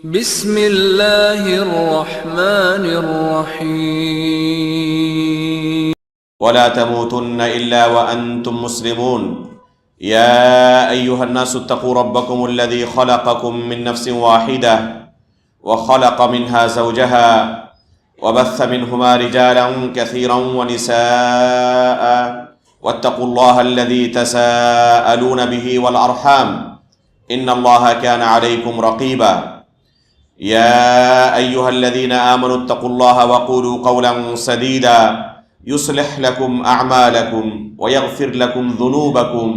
بسم اللہ الرحمن الرحیم ولا تموتن إلا وأنتم مسلمون يا أيها الناس اتقوا ربكم الذي خلقكم من نفس واحدة وخلق منها زوجها وبث منهما رجالا كثيرا ونساء واتقوا الله الذي تساءلون به والأرحام إن الله كان عليكم رقيبا يا أيها الذين آمنوا اتقوا الله وقولوا قولا سديدا يصلح لكم أعمالكم ويغفر لكم ذنوبكم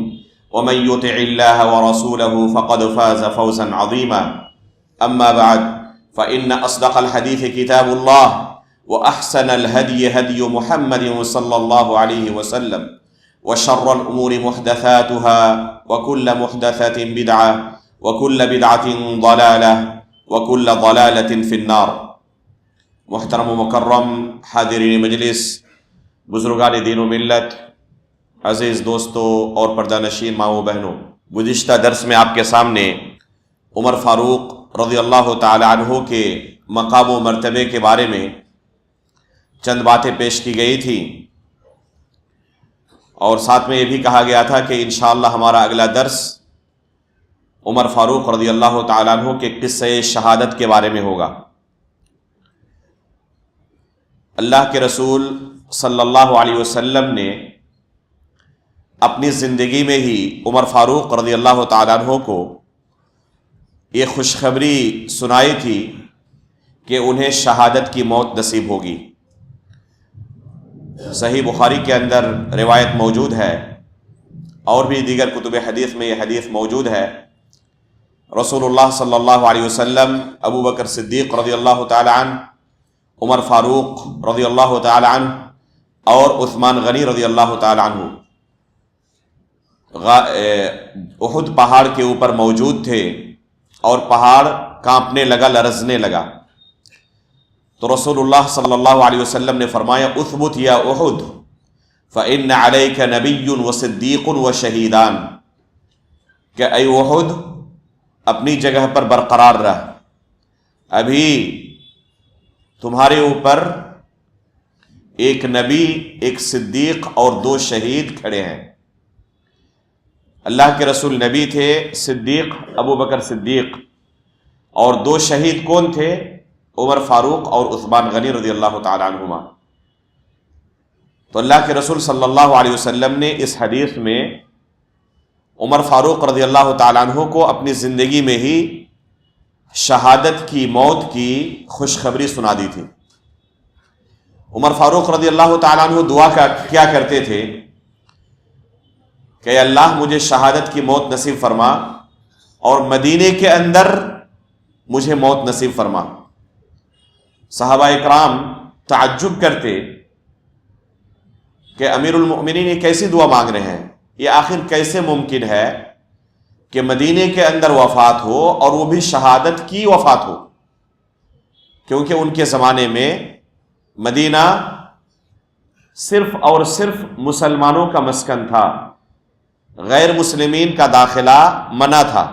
ومن يطع الله ورسوله فقد فاز فوزا عظيما أما بعد فإن أصدق الحديث كتاب الله وأحسن الهدي هدي محمد صلى الله عليه وسلم وشر الأمور محدثاتها وكل محدثة بدعة وكل بدعة ضلالة وكل ضلالة في النار۔ محترم و مکرم حاضرین مجلس، بزرگان دین و ملت، عزیز دوستو اور پردہ نشین ماں و بہنوں، گزشتہ درس میں آپ کے سامنے عمر فاروق رضی اللہ تعالی عنہ کے مقام و مرتبے کے بارے میں چند باتیں پیش کی گئی تھی، اور ساتھ میں یہ بھی کہا گیا تھا کہ انشاءاللہ ہمارا اگلا درس عمر فاروق رضی اللہ تعالیٰ عنہ کے قصہ شہادت کے بارے میں ہوگا۔ اللہ کے رسول صلی اللہ علیہ وسلم نے اپنی زندگی میں ہی عمر فاروق رضی اللہ تعالیٰ عنہ کو یہ خوشخبری سنائی تھی کہ انہیں شہادت کی موت نصیب ہوگی۔ صحیح بخاری کے اندر روایت موجود ہے، اور بھی دیگر کتب حدیث میں یہ حدیث موجود ہے۔ رسول اللہ صلی اللہ علیہ وسلم ابو بکر صدیق رضی اللہ تعالی عنہ، عمر فاروق رضی اللہ تعالی عنہ اور عثمان غنی رضی اللہ تعالی عنہ احد پہاڑ کے اوپر موجود تھے، اور پہاڑ کانپنے لگا، لرزنے لگا۔ تو رسول اللہ صلی اللہ علیہ وسلم نے فرمایا اثبت یا احد فإن علیک نبی وصدیق وشہیدان، کہ اے احد اپنی جگہ پر برقرار رہ، ابھی تمہارے اوپر ایک نبی، ایک صدیق اور 2 شہید کھڑے ہیں۔ اللہ کے رسول نبی تھے، صدیق ابو بکر صدیق، اور 2 شہید کون تھے؟ عمر فاروق اور عثمان غنی رضی اللہ تعالی عنہما۔ تو اللہ کے رسول صلی اللہ علیہ وسلم نے اس حدیث میں عمر فاروق رضی اللہ تعالیٰ عنہ کو اپنی زندگی میں ہی شہادت کی موت کی خوشخبری سنا دی تھی۔ عمر فاروق رضی اللہ تعالیٰ عنہ دعا کیا کرتے تھے کہ اللہ مجھے شہادت کی موت نصیب فرما، اور مدینے کے اندر مجھے موت نصیب فرما۔ صحابہ اکرام تعجب کرتے کہ امیر المؤمنین یہ کیسی دعا مانگ رہے ہیں، یہ آخر کیسے ممکن ہے کہ مدینے کے اندر وفات ہو اور وہ بھی شہادت کی وفات ہو؟ کیونکہ ان کے زمانے میں مدینہ صرف اور صرف مسلمانوں کا مسکن تھا، غیر مسلمین کا داخلہ منع تھا۔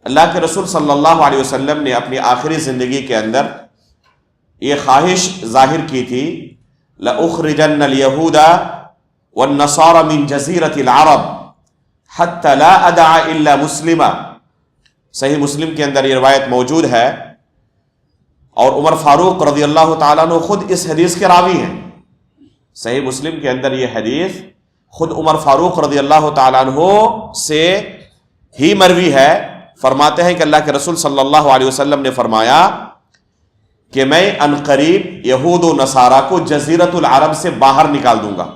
اللہ کے رسول صلی اللہ علیہ وسلم نے اپنی آخری زندگی کے اندر یہ خواہش ظاہر کی تھی لَأُخْرِجَنَّ الْيَهُودَ وَالنَّصَارَ مِنْ جَزِيرَةِ الْعَرَبِ حَتَّى لَا أَدَعَ إِلَّا مُسْلِمًا۔ صحیح مسلم کے اندر یہ روایت موجود ہے، اور عمر فاروق رضی اللہ تعالیٰ عنہ خود اس حدیث کے راوی ہیں۔ صحیح مسلم کے اندر یہ حدیث خود عمر فاروق رضی اللہ تعالیٰ عنہ سے ہی مروی ہے۔ فرماتے ہیں کہ اللہ کے رسول صلی اللہ علیہ وسلم نے فرمایا کہ میں عنقریب یہود و نصارہ کو جزیرۃ العرب سے باہر نکال دوں گا،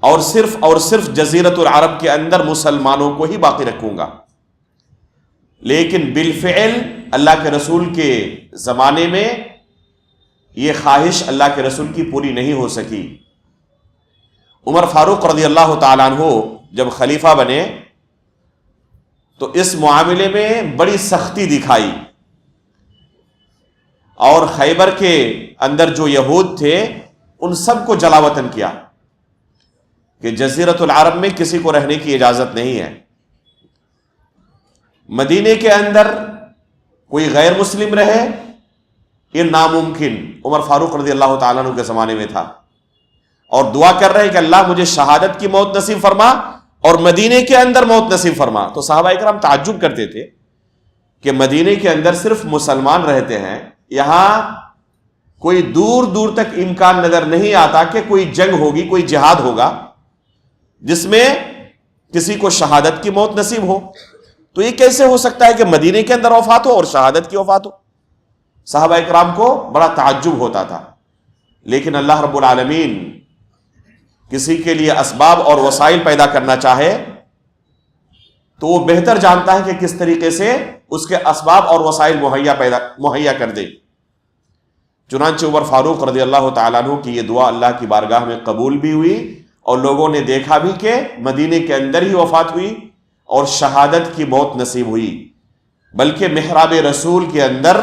اور صرف جزیرۃ العرب کے اندر مسلمانوں کو ہی باقی رکھوں گا۔ لیکن بالفعل اللہ کے رسول کے زمانے میں یہ خواہش اللہ کے رسول کی پوری نہیں ہو سکی۔ عمر فاروق رضی اللہ تعالیٰ عنہ جب خلیفہ بنے تو اس معاملے میں بڑی سختی دکھائی، اور خیبر کے اندر جو یہود تھے ان سب کو جلا وطن کیا کہ جزیرۃ العرب میں کسی کو رہنے کی اجازت نہیں ہے۔ مدینے کے اندر کوئی غیر مسلم رہے یہ ناممکن عمر فاروق رضی اللہ تعالیٰ عنہ کے زمانے میں تھا، اور دعا کر رہے ہیں کہ اللہ مجھے شہادت کی موت نصیب فرما اور مدینے کے اندر موت نصیب فرما۔ تو صحابہ اکرام تعجب کرتے تھے کہ مدینے کے اندر صرف مسلمان رہتے ہیں، یہاں کوئی دور دور تک امکان نظر نہیں آتا کہ کوئی جنگ ہوگی، کوئی جہاد ہوگا جس میں کسی کو شہادت کی موت نصیب ہو، تو یہ کیسے ہو سکتا ہے کہ مدینے کے اندر وفات ہو اور شہادت کی وفات ہو؟ صحابہ اکرام کو بڑا تعجب ہوتا تھا، لیکن اللہ رب العالمین کسی کے لیے اسباب اور وسائل پیدا کرنا چاہے تو وہ بہتر جانتا ہے کہ کس طریقے سے اس کے اسباب اور وسائل مہیا کر دے۔ چنانچہ عمر فاروق رضی اللہ تعالیٰ عنہ کی یہ دعا اللہ کی بارگاہ میں قبول بھی ہوئی، اور لوگوں نے دیکھا بھی کہ مدینے کے اندر ہی وفات ہوئی اور شہادت کی موت نصیب ہوئی، بلکہ محراب رسول کے اندر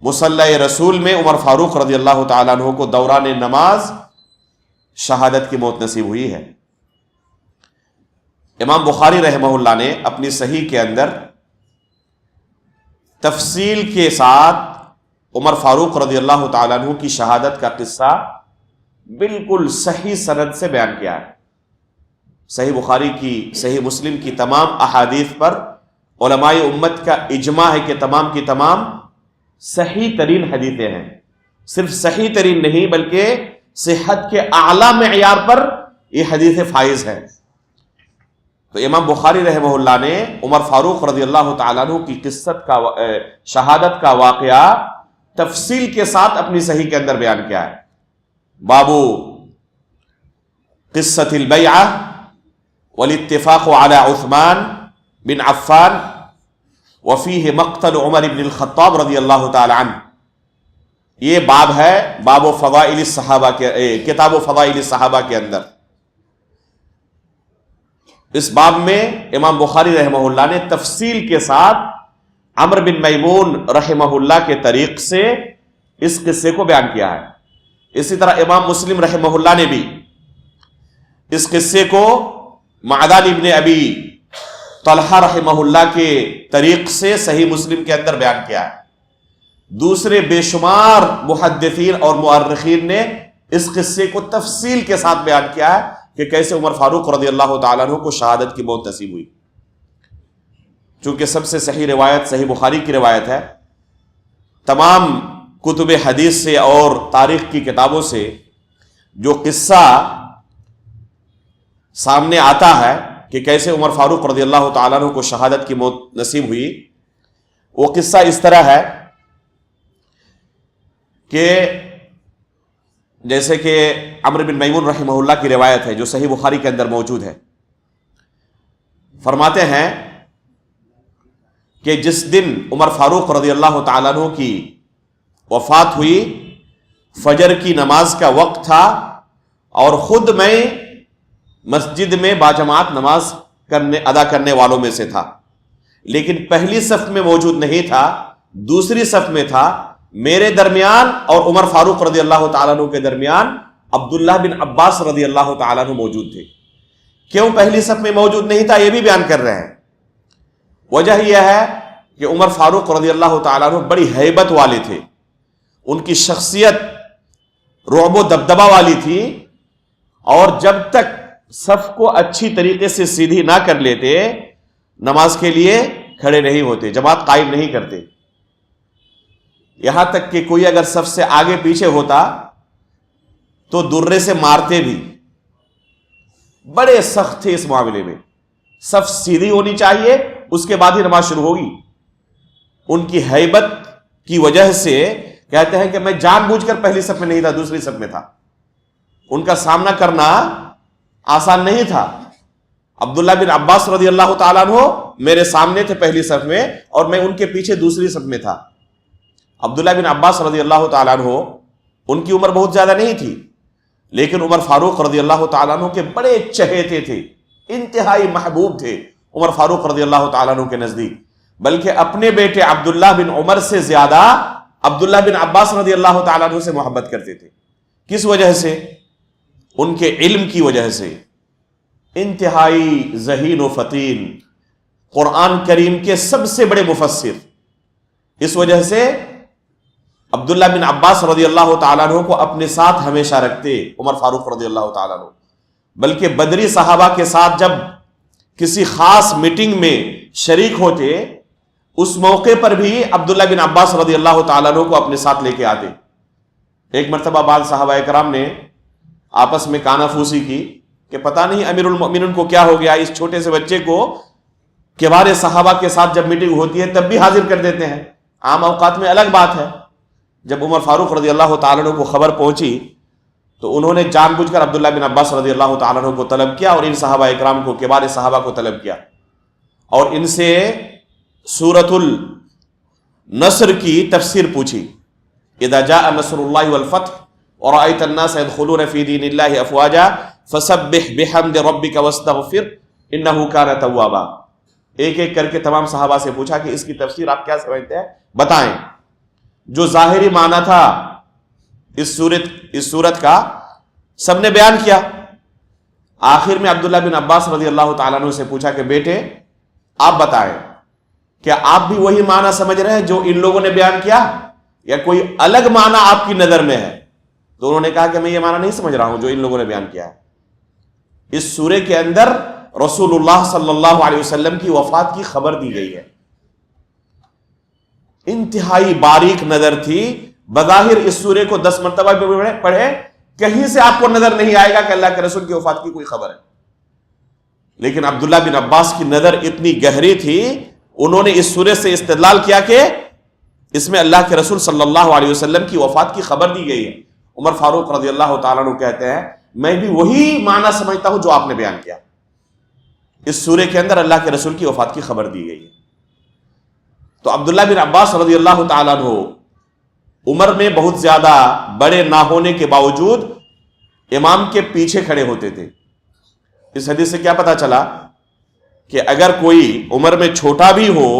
مصلی رسول میں عمر فاروق رضی اللہ تعالیٰ عنہ کو دوران نماز شہادت کی موت نصیب ہوئی ہے۔ امام بخاری رحمہ اللہ نے اپنی صحیح کے اندر تفصیل کے ساتھ عمر فاروق رضی اللہ تعالیٰ عنہ کی شہادت کا قصہ بالکل صحیح سند سے بیان کیا ہے۔ صحیح بخاری کی، صحیح مسلم کی تمام احادیث پر علماء امت کا اجماع ہے کہ تمام کی تمام صحیح ترین حدیثیں ہیں، صرف صحیح ترین نہیں بلکہ صحت کے اعلیٰ معیار پر یہ حدیث فائز ہے۔ تو امام بخاری رحمہ اللہ نے عمر فاروق رضی اللہ تعالیٰ عنہ کی شہادت کا واقعہ تفصیل کے ساتھ اپنی صحیح کے اندر بیان کیا ہے۔ بابو قصۃ البیعہ والاتفاق علی عثمان بن عفان وفیہ مقتل عمر بن الخطاب رضی اللہ تعالی عنہ، یہ باب ہے باب و فضائل الصحابہ کے، کتاب و فضائل الصحابہ کے اندر۔ اس باب میں امام بخاری رحمہ اللہ نے تفصیل کے ساتھ عمرو بن میمون رحمہ اللہ کے طریق سے اس قصے کو بیان کیا ہے۔ اسی طرح امام مسلم رحمہ اللہ نے بھی اس قصے کو معدان ابن ابی طلحہ رحمہ اللہ کے طریق سے صحیح مسلم کے اندر بیان کیا ہے۔ دوسرے بے شمار محدثین اور مؤرخین نے اس قصے کو تفصیل کے ساتھ بیان کیا ہے کہ کیسے عمر فاروق رضی اللہ تعالیٰ عنہ کو شہادت کی موت نصیب ہوئی۔ چونکہ سب سے صحیح روایت صحیح بخاری کی روایت ہے، تمام کتب حدیث سے اور تاریخ کی کتابوں سے جو قصہ سامنے آتا ہے کہ کیسے عمر فاروق رضی اللہ تعالیٰ عنہ کو شہادت کی موت نصیب ہوئی، وہ قصہ اس طرح ہے کہ جیسے کہ عمرو بن میمون رحمہ اللہ کی روایت ہے جو صحیح بخاری کے اندر موجود ہے، فرماتے ہیں کہ جس دن عمر فاروق رضی اللہ تعالیٰ عنہ کی وفات ہوئی، فجر کی نماز کا وقت تھا اور خود میں مسجد میں باجماعت نماز ادا کرنے والوں میں سے تھا، لیکن پہلی صف میں موجود نہیں تھا، دوسری صف میں تھا۔ میرے درمیان اور عمر فاروق رضی اللہ تعالیٰ عنہ کے درمیان عبداللہ بن عباس رضی اللہ تعالیٰ عنہ موجود تھے۔ کیوں پہلی صف میں موجود نہیں تھا یہ بھی بیان کر رہے ہیں۔ وجہ یہ ہے کہ عمر فاروق رضی اللہ تعالیٰ عنہ بڑی ہیبت والے تھے، ان کی شخصیت رعب و دبدبہ والی تھی، اور جب تک صف کو اچھی طریقے سے سیدھی نہ کر لیتے نماز کے لیے کھڑے نہیں ہوتے، جماعت قائم نہیں کرتے۔ یہاں تک کہ کوئی اگر صف سے آگے پیچھے ہوتا تو درے سے مارتے بھی، بڑے سخت تھے اس معاملے میں۔ صف سیدھی ہونی چاہیے، اس کے بعد ہی نماز شروع ہوگی۔ ان کی ہیبت کی وجہ سے کہتے ہیں کہ میں جان بوجھ کر پہلی صف میں نہیں تھا، دوسری صف میں تھا۔ ان کا سامنا کرنا آسان نہیں تھا۔ عبداللہ بن عباس رضی اللہ تعالیٰ عنہ میرے سامنے تھے پہلی صف میں، اور میں ان کے پیچھے دوسری صف میں تھا۔ عبداللہ بن عباس رضی اللہ تعالیٰ عنہ ان کی عمر بہت زیادہ نہیں تھی، لیکن عمر فاروق رضی اللہ تعالیٰ عنہ کے بڑے چہیتے تھے، انتہائی محبوب تھے عمر فاروق رضی اللہ تعالیٰ عنہ کے نزدیک، بلکہ اپنے بیٹے عبداللہ بن عمر سے زیادہ عبداللہ بن عباس رضی اللہ تعالیٰ عنہ سے محبت کرتے تھے۔ کس وجہ سے؟ ان کے علم کی وجہ سے۔ انتہائی ذہین و فطین، قرآن کریم کے سب سے بڑے مفسر. اس وجہ سے عبداللہ بن عباس رضی اللہ تعالیٰ عنہ کو اپنے ساتھ ہمیشہ رکھتے عمر فاروق رضی اللہ تعالیٰ عنہ. بلکہ بدری صحابہ کے ساتھ جب کسی خاص میٹنگ میں شریک ہوتے, اس موقع پر بھی عبداللہ بن عباس رضی اللہ تعالیٰ عنہ کو اپنے ساتھ لے کے آتے. ایک مرتبہ بعض صحابہ کرام نے آپس میں کانافوسی کی کہ پتہ نہیں امیر المؤمنین کو کیا ہو گیا, اس چھوٹے سے بچے کو کبار صحابہ کے ساتھ جب میٹنگ ہوتی ہے تب بھی حاضر کر دیتے ہیں, عام اوقات میں الگ بات ہے. جب عمر فاروق رضی اللہ تعالیٰ عنہ کو خبر پہنچی تو انہوں نے جان بوجھ کر عبداللہ بن عباس رضی اللہ تعالیٰ عنہ کو طلب کیا, اور ان صحابہ اکرام کو, کبار صحابہ کو طلب کیا, اور ان سے سورۃ النصر کی تفسیر پوچھی. اذا جاء نصر اللہ والفتح ورأيت الناس يدخلون في دين الله افواجا فسبح بحمد ربك واستغفر انه كان توابا. ایک ایک کر کے تمام صحابہ سے پوچھا کہ اس کی تفسیر آپ کیا سمجھتے ہیں, بتائیں. جو ظاہری معنی تھا اس سورت کا سب نے بیان کیا. آخر میں عبداللہ بن عباس رضی اللہ تعالیٰ عنہ سے پوچھا کہ بیٹے آپ بتائیں, کیا آپ بھی وہی معنی سمجھ رہے ہیں جو ان لوگوں نے بیان کیا, یا کوئی الگ معنی آپ کی نظر میں ہے؟ تو انہوں نے کہا کہ میں یہ معنی نہیں سمجھ رہا ہوں جو ان لوگوں نے بیان کیا ہے. اس سورے کے اندر رسول اللہ صلی اللہ علیہ وسلم کی وفات کی خبر دی گئی ہے. انتہائی باریک نظر تھی. بظاہر اس سورے کو 10 مرتبہ پڑھے, کہیں سے آپ کو نظر نہیں آئے گا کہ اللہ کے رسول کی وفات کی کوئی خبر ہے. لیکن عبداللہ بن عباس کی نظر اتنی گہری تھی, انہوں نے اس سورے سے استدلال کیا کہ اس میں اللہ کے رسول صلی اللہ علیہ وسلم کی وفات کی خبر دی گئی ہے. عمر فاروق رضی اللہ تعالیٰ عنہ کہتے ہیں میں بھی وہی معنی سمجھتا ہوں جو آپ نے بیان کیا. اس سورے کے اندر اللہ کے رسول کی وفات کی خبر دی گئی ہے. تو عبداللہ بن عباس رضی اللہ تعالیٰ عنہ عمر میں بہت زیادہ بڑے نہ ہونے کے باوجود امام کے پیچھے کھڑے ہوتے تھے. اس حدیث سے کیا پتا چلا کہ اگر کوئی عمر میں چھوٹا بھی ہو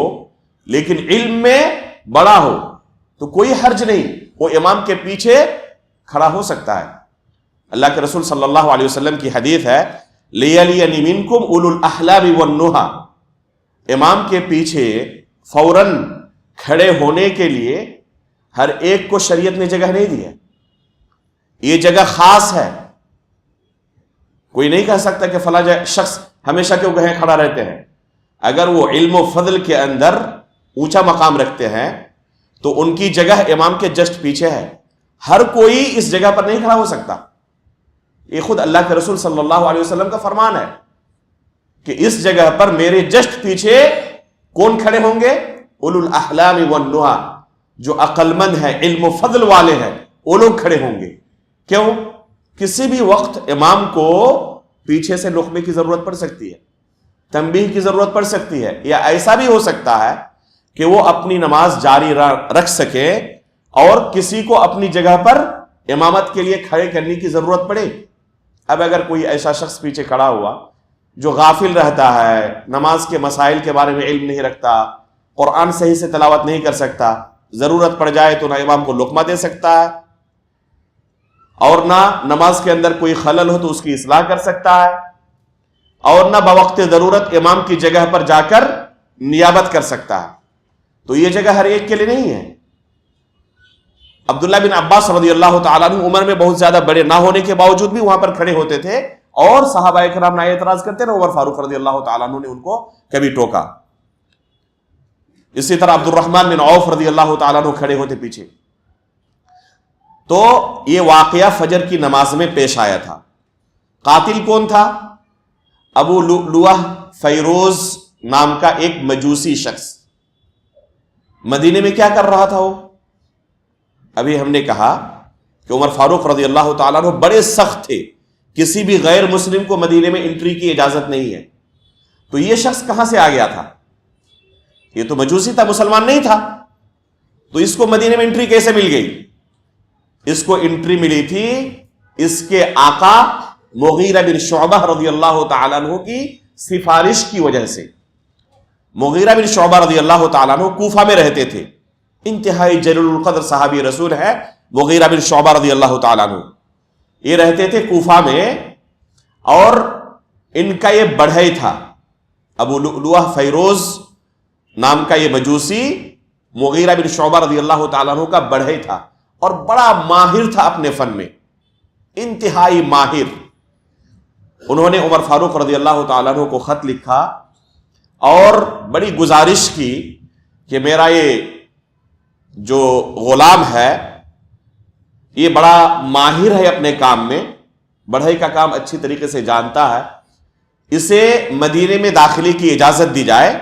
لیکن علم میں بڑا ہو تو کوئی حرج نہیں, وہ امام کے پیچھے کھڑا ہو سکتا ہے. اللہ کے رسول صلی اللہ علیہ وسلم کی حدیث ہے لِيَلِيَنِ مِنْكُمْ أُولُو الْأَحْلَامِ وَالنُّهَى, امام کے پیچھے فوراً کھڑے ہونے کے لیے ہر ایک کو شریعت نے جگہ نہیں دی ہے. یہ جگہ خاص ہے. کوئی نہیں کہہ سکتا کہ فلاں شخص ہمیشہ کیوں کہیں کھڑا رہتے ہیں. اگر وہ علم و فضل کے اندر اونچا مقام رکھتے ہیں تو ان کی جگہ امام کے جسٹ پیچھے ہے. ہر کوئی اس جگہ پر نہیں کھڑا ہو سکتا. یہ خود اللہ کے رسول صلی اللہ علیہ وسلم کا فرمان ہے کہ اس جگہ پر میرے جسٹ پیچھے کون کھڑے ہوں گے؟ اولو الاحلام والنہی, جو عقل مند ہے, علم و فضل والے ہیں, وہ لوگ کھڑے ہوں گے. کیوں؟ کسی بھی وقت امام کو پیچھے سے لقمے کی ضرورت پڑ سکتی ہے, تنبیہ کی ضرورت پڑ سکتی ہے, یا ایسا بھی ہو سکتا ہے کہ وہ اپنی نماز جاری رکھ سکے اور کسی کو اپنی جگہ پر امامت کے لیے کھڑے کرنے کی ضرورت پڑے. اب اگر کوئی ایسا شخص پیچھے کھڑا ہوا جو غافل رہتا ہے, نماز کے مسائل کے بارے میں علم نہیں رکھتا, قرآن صحیح سے تلاوت نہیں کر سکتا, ضرورت پڑ جائے تو نہ امام کو لقمہ دے سکتا ہے اور نہ نماز کے اندر کوئی خلل ہو تو اس کی اصلاح کر سکتا ہے, اور نہ بوقت ضرورت امام کی جگہ پر جا کر نیابت کر سکتا ہے. تو یہ جگہ ہر ایک کے لیے نہیں ہے. عبداللہ بن عباس رضی اللہ تعالیٰ عنہ عمر میں بہت زیادہ بڑے نہ ہونے کے باوجود بھی وہاں پر کھڑے ہوتے تھے, اور صحابہ کرام نہ اعتراض کرتے نا عمر فاروق رضی اللہ تعالیٰ عنہ نے ان کو کبھی ٹوکا. اسی طرح عبد الرحمن بن عوف رضی اللہ تعالیٰ عنہ کھڑے ہوتے پیچھے. تو یہ واقعہ فجر کی نماز میں پیش آیا تھا. قاتل کون تھا؟ ابو لؤلؤہ فیروز نام کا ایک مجوسی شخص. مدینے میں کیا کر رہا تھا وہ؟ ابھی ہم نے کہا کہ عمر فاروق رضی اللہ تعالیٰ عنہ بڑے سخت تھے, کسی بھی غیر مسلم کو مدینے میں انٹری کی اجازت نہیں ہے. تو یہ شخص کہاں سے آ گیا تھا؟ یہ تو مجوسی تھا, مسلمان نہیں تھا, تو اس کو مدینے میں انٹری کیسے مل گئی؟ اس کو انٹری ملی تھی اس کے آقا مغیرہ بن شعبہ رضی اللہ تعالیٰ عنہ کی سفارش کی وجہ سے. مغیرہ بن شعبہ رضی اللہ تعالیٰ عنہ کوفہ میں رہتے تھے, انتہائی جلیل القدر صحابی رسول ہے مغیرہ بن شعبہ رضی اللہ تعالیٰ عنہ. یہ رہتے تھے کوفہ میں, اور ان کا یہ بڑھئی تھا, ابو لؤلؤہ فیروز نام کا یہ مجوسی مغیرہ بن شعبہ رضی اللہ تعالیٰ عنہ کا بڑھئی تھا اور بڑا ماہر تھا اپنے فن میں، انتہائی ماہر۔ انہوں نے عمر فاروق رضی اللہ تعالیٰ عنہ کو خط لکھا اور بڑی گزارش کی کہ میرا یہ جو غلام ہے یہ بڑا ماہر ہے اپنے کام میں، بڑھئی کا کام اچھی طریقے سے جانتا ہے، اسے مدینے میں داخلے کی اجازت دی جائے،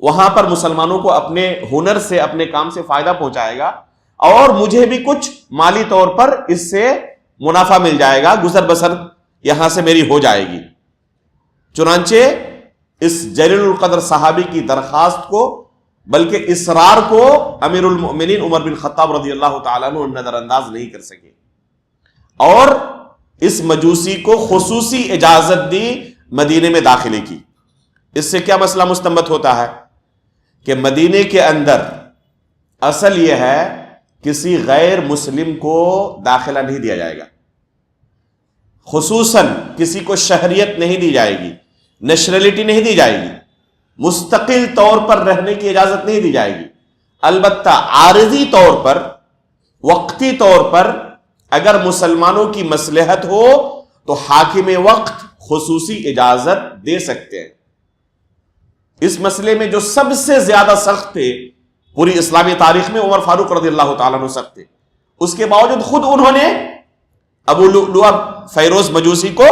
وہاں پر مسلمانوں کو اپنے ہنر سے اپنے کام سے فائدہ پہنچائے گا اور مجھے بھی کچھ مالی طور پر اس سے منافع مل جائے گا، گزر بسر یہاں سے میری ہو جائے گی۔ چنانچہ اس جلیل القدر صحابی کی درخواست کو بلکہ اصرار کو امیر المؤمنین عمر بن خطاب رضی اللہ تعالیٰ عنہ نظر انداز نہیں کر سکے اور اس مجوسی کو خصوصی اجازت دی مدینے میں داخلے کی۔ اس سے کیا مسئلہ مستنبط ہوتا ہے کہ مدینے کے اندر اصل یہ ہے کسی غیر مسلم کو داخلہ نہیں دیا جائے گا، خصوصاً کسی کو شہریت نہیں دی جائے گی، نیشنلٹی نہیں دی جائے گی، مستقل طور پر رہنے کی اجازت نہیں دی جائے گی۔ البتہ عارضی طور پر، وقتی طور پر اگر مسلمانوں کی مصلحت ہو تو حاکم وقت خصوصی اجازت دے سکتے ہیں۔ اس مسئلے میں جو سب سے زیادہ سخت تھے پوری اسلامی تاریخ میں عمر فاروق رضی اللہ تعالیٰ عنہ سخت تھے، اس کے باوجود خود انہوں نے ابو لؤلؤہ فیروز مجوسی کو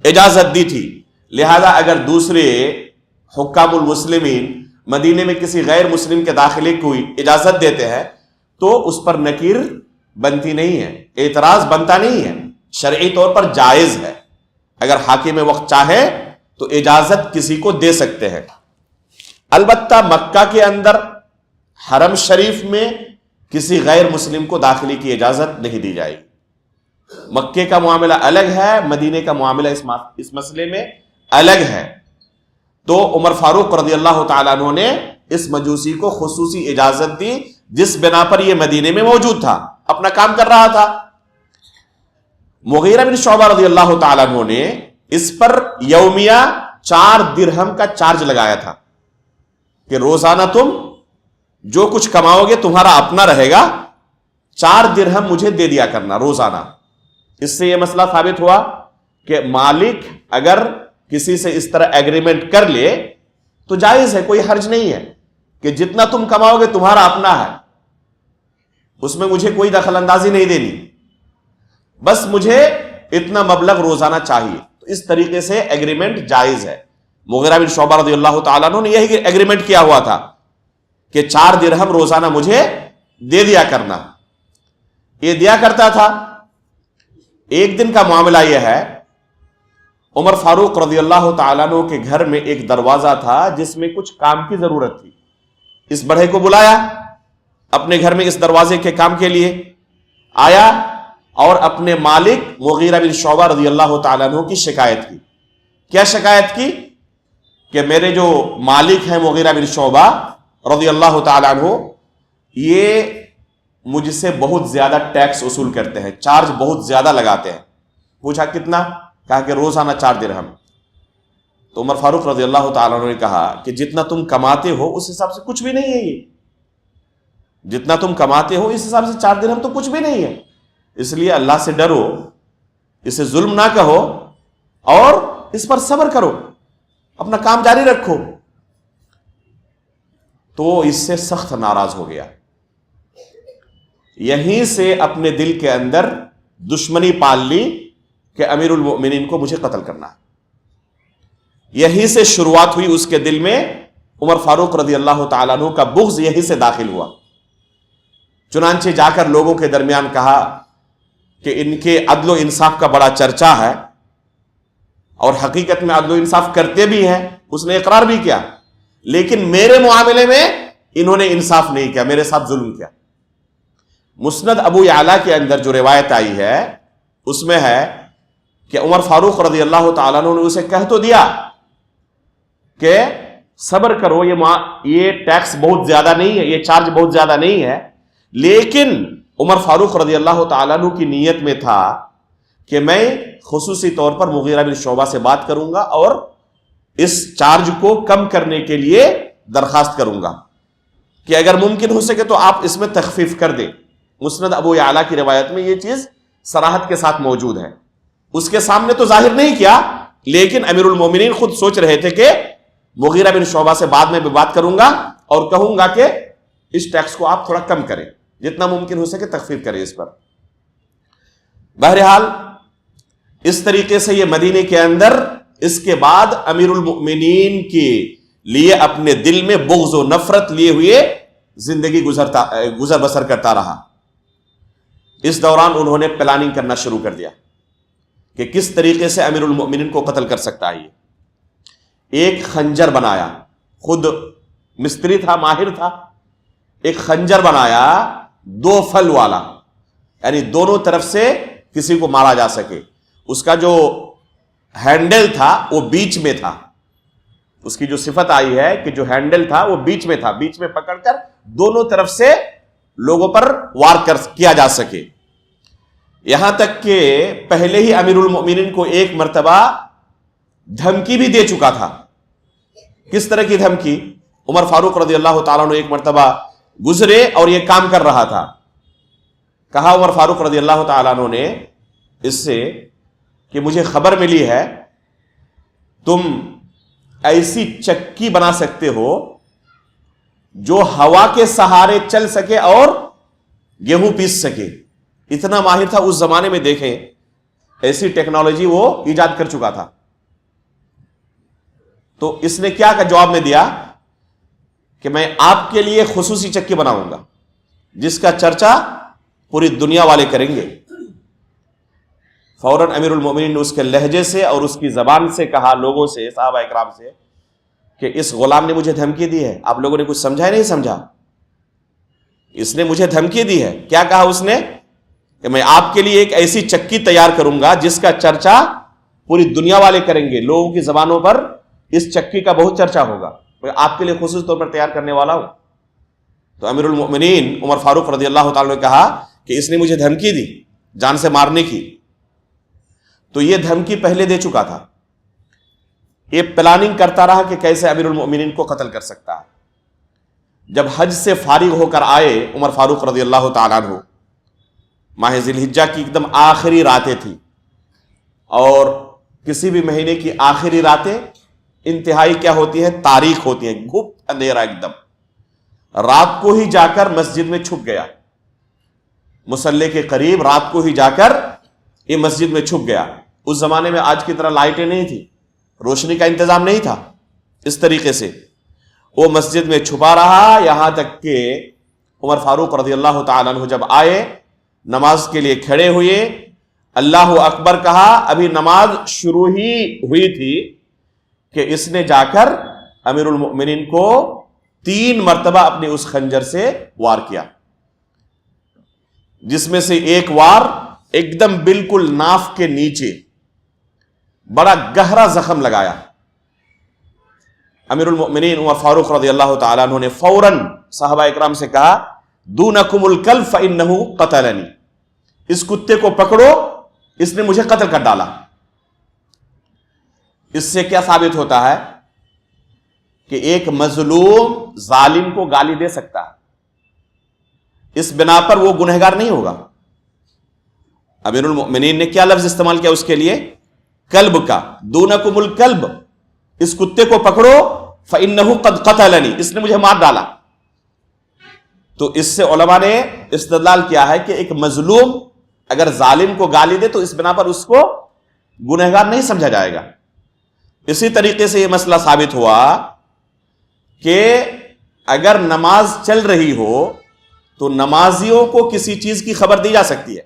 اجازت دی تھی۔ لہذا اگر دوسرے حکام المسلمین مدینے میں کسی غیر مسلم کے داخلے کو اجازت دیتے ہیں تو اس پر نکیر بنتی نہیں ہے، اعتراض بنتا نہیں ہے، شرعی طور پر جائز ہے۔ اگر حاکم وقت چاہے تو اجازت کسی کو دے سکتے ہیں۔ البتہ مکہ کے اندر حرم شریف میں کسی غیر مسلم کو داخلے کی اجازت نہیں دی جائے گی۔ مکے کا معاملہ الگ ہے، مدینے کا معاملہ اس مسئلے میں الگ ہے۔ تو عمر فاروق رضی اللہ تعالیٰ عنہ نے اس مجوسی کو خصوصی اجازت دی جس بنا پر یہ مدینے میں موجود تھا، اپنا کام کر رہا تھا۔ مغیرہ بن شعبہ رضی اللہ تعالیٰ عنہ نے اس پر یومیہ 4 درہم کا چارج لگایا تھا کہ روزانہ تم جو کچھ کماؤ گے تمہارا اپنا رہے گا، 4 درہم مجھے دے دیا کرنا روزانہ۔ اس سے یہ مسئلہ ثابت ہوا کہ مالک اگر کسی سے اس طرح ایگریمنٹ کر لے تو جائز ہے، کوئی حرج نہیں ہے کہ جتنا تم کماؤ گے تمہارا اپنا ہے، اس میں مجھے کوئی دخل اندازی نہیں دینی، بس مجھے اتنا مبلغ روزانہ چاہیے۔ تو اس طریقے سے ایگریمنٹ جائز ہے۔ مغیرہ بن شعبہ رضی اللہ تعالیٰ عنہ نے یہی ایگریمنٹ کیا ہوا تھا کہ 4 درہم روزانہ مجھے دے دیا کرنا، یہ دیا کرتا تھا۔ ایک دن کا معاملہ یہ ہے، عمر فاروق رضی اللہ تعالیٰ عنہ کے گھر میں ایک دروازہ تھا جس میں کچھ کام کی ضرورت تھی۔ اس بڑھے کو بلایا اپنے گھر میں اس دروازے کے کام کے لیے، آیا اور اپنے مالک مغیرہ بن شعبہ رضی اللہ تعالیٰ عنہ کی شکایت کی۔ کیا شکایت کی؟ کہ میرے جو مالک ہیں مغیرہ بن شعبہ رضی اللہ تعالیٰ عنہ، یہ مجھ سے بہت زیادہ ٹیکس وصول کرتے ہیں، چارج بہت زیادہ لگاتے ہیں۔ پوچھا کتنا؟ کہا کہ روزانہ 4 درہم۔ تو عمر فاروق رضی اللہ تعالیٰ عنہ نے کہا کہ جتنا تم کماتے ہو اس حساب سے کچھ بھی نہیں ہے، یہ جتنا تم کماتے ہو اس حساب سے 4 درہم تو کچھ بھی نہیں ہے، اس لیے اللہ سے ڈرو، اسے ظلم نہ کہو اور اس پر صبر کرو، اپنا کام جاری رکھو۔ تو اس سے سخت ناراض ہو گیا، یہیں سے اپنے دل کے اندر دشمنی پال لی کہ امیر المؤمنین کو مجھے قتل کرنا ہے۔ یہیں سے شروعات ہوئی اس کے دل میں، عمر فاروق رضی اللہ تعالیٰ عنہ کا بغض یہیں سے داخل ہوا۔ چنانچہ جا کر لوگوں کے درمیان کہا کہ ان کے عدل و انصاف کا بڑا چرچا ہے اور حقیقت میں عدل و انصاف کرتے بھی ہیں، اس نے اقرار بھی کیا، لیکن میرے معاملے میں انہوں نے انصاف نہیں کیا، میرے ساتھ ظلم کیا۔ مسند ابو یعلا کے اندر جو روایت آئی ہے اس میں ہے کہ عمر فاروق رضی اللہ تعالیٰ عنہ نے اسے کہہ تو دیا کہ صبر کرو، یہ ٹیکس بہت زیادہ نہیں ہے، یہ چارج بہت زیادہ نہیں ہے، لیکن عمر فاروق رضی اللہ تعالیٰ عنہ کی نیت میں تھا کہ میں خصوصی طور پر مغیرہ بن شعبہ سے بات کروں گا اور اس چارج کو کم کرنے کے لیے درخواست کروں گا کہ اگر ممکن ہو سکے تو آپ اس میں تخفیف کر دیں. مسند ابو یعلا کی روایت میں یہ چیز صراحت کے ساتھ موجود ہے. اس کے سامنے تو ظاہر نہیں کیا، لیکن امیر المومنین خود سوچ رہے تھے کہ مغیرہ بن شعبہ سے بعد میں بھی بات کروں گا اور کہوں گا کہ اس ٹیکس کو آپ تھوڑا کم کریں، جتنا ممکن ہو سکے تخفیف کریں اس پر. بہرحال اس طریقے سے یہ مدینے کے اندر اس کے بعد امیر المؤمنین کے لیے اپنے دل میں بغض و نفرت لیے ہوئے زندگی گزر بسر کرتا رہا. اس دوران انہوں نے پلاننگ کرنا شروع کر دیا کہ کس طریقے سے امیر المؤمنین کو قتل کر سکتا ہے. ایک خنجر بنایا، خود مستری تھا، ماہر تھا. ایک خنجر بنایا 2 پھل والا، یعنی دونوں طرف سے کسی کو مارا جا سکے. اس کا جو ہینڈل تھا وہ بیچ میں تھا. اس کی جو صفت آئی ہے کہ جو ہینڈل تھا وہ بیچ میں تھا، بیچ میں پکڑ کر دونوں طرف سے لوگوں پر وار کیا جا سکے. یہاں تک کہ پہلے ہی امیر المؤمنین کو ایک مرتبہ دھمکی بھی دے چکا تھا. کس طرح کی دھمکی؟ عمر فاروق رضی اللہ تعالیٰ عنہ ایک مرتبہ گزرے اور یہ کام کر رہا تھا. کہا عمر فاروق رضی اللہ تعالیٰ عنہ نے اس سے کہ مجھے خبر ملی ہے تم ایسی چکی بنا سکتے ہو جو ہوا کے سہارے چل سکے اور گیہوں پیس سکے. اتنا ماہر تھا اس زمانے میں. دیکھیں ایسی ٹیکنالوجی وہ ایجاد کر چکا تھا. تو اس نے کیا جواب میں دیا کہ میں آپ کے لیے خصوصی چکی بناؤں گا جس کا چرچا پوری دنیا والے کریں گے. فوراً امیر المومنین نے اس کے لہجے سے اور اس کی زبان سے کہا لوگوں سے، صحابہ اکرام سے، کہ اس غلام نے مجھے دھمکی دی ہے. آپ لوگوں نے کچھ سمجھا ہے؟ نہیں سمجھا. اس نے مجھے دھمکی دی ہے. کیا کہا اس نے؟ کہ میں آپ کے لیے ایک ایسی چکی تیار کروں گا جس کا چرچا پوری دنیا والے کریں گے. لوگوں کی زبانوں پر اس چکی کا بہت چرچا ہوگا. میں آپ کے لیے خصوصی طور پر تیار کرنے والا ہوں. تو امیر المؤمنین عمر فاروق رضی اللہ تعالیٰ نے کہا کہ اس نے مجھے دھمکی دی جان سے مارنے کی. تو یہ دھمکی پہلے دے چکا تھا. یہ پلاننگ کرتا رہا کہ کیسے امیر المؤمنین کو قتل کر سکتا ہے. جب حج سے فارغ ہو کر آئے عمر فاروق رضی اللہ تعالیٰ عنہ، ماہ ذی الحجہ کی ایک دم آخری راتیں تھی، اور کسی بھی مہینے کی آخری راتیں انتہائی کیا ہوتی ہیں؟ تاریک ہوتی ہیں، گھپ اندھیرا ایک دم. رات کو ہی جا کر مسجد میں چھپ گیا، مصلی کے قریب رات کو ہی جا کر یہ مسجد میں چھپ گیا. اس زمانے میں آج کی طرح لائٹیں نہیں تھی، روشنی کا انتظام نہیں تھا. اس طریقے سے وہ مسجد میں چھپا رہا یہاں تک کہ عمر فاروق رضی اللہ تعالیٰ عنہ جب آئے، نماز کے لیے کھڑے ہوئے، اللہ اکبر کہا. ابھی نماز شروع ہی ہوئی تھی کہ اس نے جا کر امیر المؤمنین کو 3 مرتبہ اپنے اس خنجر سے وار کیا، جس میں سے ایک وار ایک دم بالکل ناف کے نیچے بڑا گہرا زخم لگایا. امیر المؤمنین عمر فاروق رضی اللہ تعالیٰ عنہ نے فوراً صحابہ اکرام سے کہا دونکم الکلب فانہ قتلنی، اس کتے کو پکڑو، اس نے مجھے قتل کر ڈالا. اس سے کیا ثابت ہوتا ہے کہ ایک مظلوم ظالم کو گالی دے سکتا ہے، اس بنا پر وہ گنہگار نہیں ہوگا. امیر المؤمنین نے کیا لفظ استعمال کیا اس کے لیے؟ کلب کا. دونکم الکلب، اس کتے کو پکڑو، فانہ قد قتلنی، اس نے مجھے مار ڈالا. تو اس سے علماء نے استدلال کیا ہے کہ ایک مظلوم اگر ظالم کو گالی دے تو اس بنا پر اس کو گنہگار نہیں سمجھا جائے گا. اسی طریقے سے یہ مسئلہ ثابت ہوا کہ اگر نماز چل رہی ہو تو نمازیوں کو کسی چیز کی خبر دی جا سکتی ہے.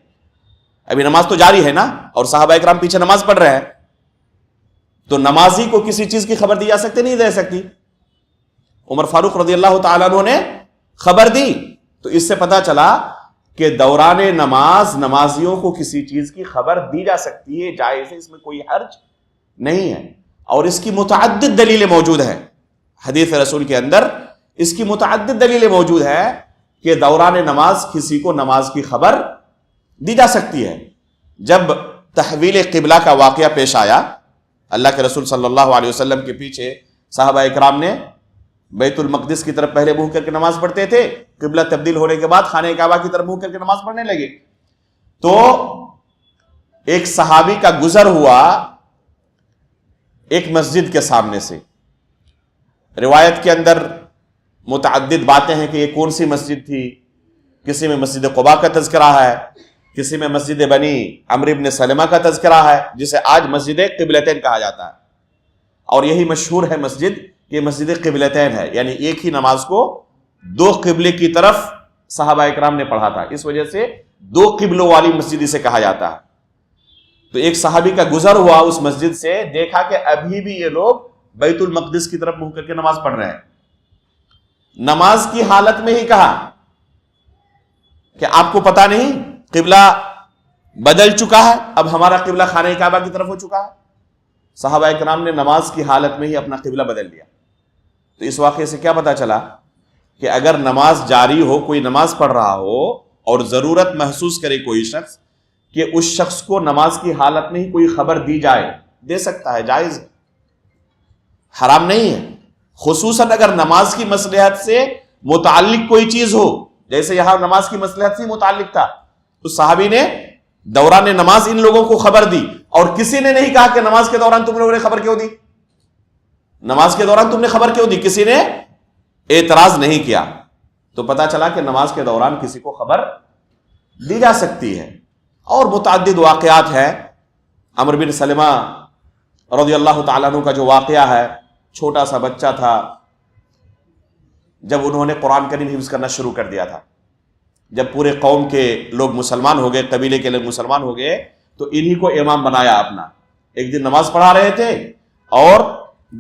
ابھی نماز تو جاری ہے نا، اور صحابہ اکرام پیچھے نماز پڑھ رہے ہیں، تو نمازی کو کسی چیز کی خبر دی جا سکتی نہیں دے سکتی. عمر فاروق رضی اللہ تعالیٰ عنہ نے خبر دی. تو اس سے پتا چلا کہ دوران نماز نمازیوں کو کسی چیز کی خبر دی جا سکتی ہے، جائز ہے، اس میں کوئی حرج نہیں ہے. اور اس کی متعدد دلیلیں موجود ہیں حدیث رسول کے اندر. اس کی متعدد دلیلیں موجود ہیں کہ دوران نماز کسی کو نماز کی خبر دی جا سکتی ہے. جب تحویل قبلہ کا واقعہ پیش آیا اللہ کے رسول صلی اللہ علیہ وسلم کے پیچھے صحابہ اکرام نے بیت المقدس کی طرف پہلے منہ کر کے نماز پڑھتے تھے، قبلہ تبدیل ہونے کے بعد خانہ کعبہ کی طرف منہ کر کے نماز پڑھنے لگے۔ تو ایک صحابی کا گزر ہوا ایک مسجد کے سامنے سے، روایت کے اندر متعدد باتیں ہیں کہ یہ کون سی مسجد تھی، کسی میں مسجد قباء کا تذکرہ ہے، کسی میں مسجد بنی عمرو بن سلمہ کا تذکرہ ہے جسے آج مسجد قبلتین کہا جاتا ہے، اور یہی مشہور ہے مسجد کہ مسجد قبلتین ہے، یعنی ایک ہی نماز کو دو قبلے کی طرف صحابہ اکرام نے پڑھا تھا، اس وجہ سے دو قبلوں والی مسجد اسے کہا جاتا ہے۔ تو ایک صحابی کا گزر ہوا اس مسجد سے، دیکھا کہ ابھی بھی یہ لوگ بیت المقدس کی طرف منہ کر کے نماز پڑھ رہے ہیں۔ نماز کی حالت میں ہی کہا کہ آپ کو پتا نہیں قبلہ بدل چکا ہے، اب ہمارا قبلہ خانہ کعبہ کی طرف ہو چکا ہے۔ صحابہ اکرام نے نماز کی حالت میں ہی اپنا قبلہ بدل لیا۔ تو اس واقعے سے کیا پتا چلا کہ اگر نماز جاری ہو، کوئی نماز پڑھ رہا ہو اور ضرورت محسوس کرے کوئی شخص کہ اس شخص کو نماز کی حالت میں ہی کوئی خبر دی جائے، دے سکتا ہے، جائز ہے، حرام نہیں ہے، خصوصاً اگر نماز کی مصلحت سے متعلق کوئی چیز ہو، جیسے یہاں نماز کی مصلحت سے متعلق تھا، اس صحابی نے دوران نماز ان لوگوں کو خبر دی، اور کسی نے نہیں کہا کہ نماز کے دوران تم لوگوں نے خبر کیوں دی، نماز کے دوران تم نے خبر کیوں دی، کسی نے اعتراض نہیں کیا۔ تو پتا چلا کہ نماز کے دوران کسی کو خبر دی جا سکتی ہے۔ اور متعدد واقعات ہیں، عمرو بن سلمہ رضی اللہ تعالیٰ عنہ کا جو واقعہ ہے، چھوٹا سا بچہ تھا، جب انہوں نے قرآن کریم حفظ کرنا شروع کر دیا تھا، جب پورے قوم کے لوگ مسلمان ہو گئے، قبیلے کے لوگ مسلمان ہو گئے، تو انہی کو امام بنایا اپنا۔ ایک دن نماز پڑھا رہے تھے اور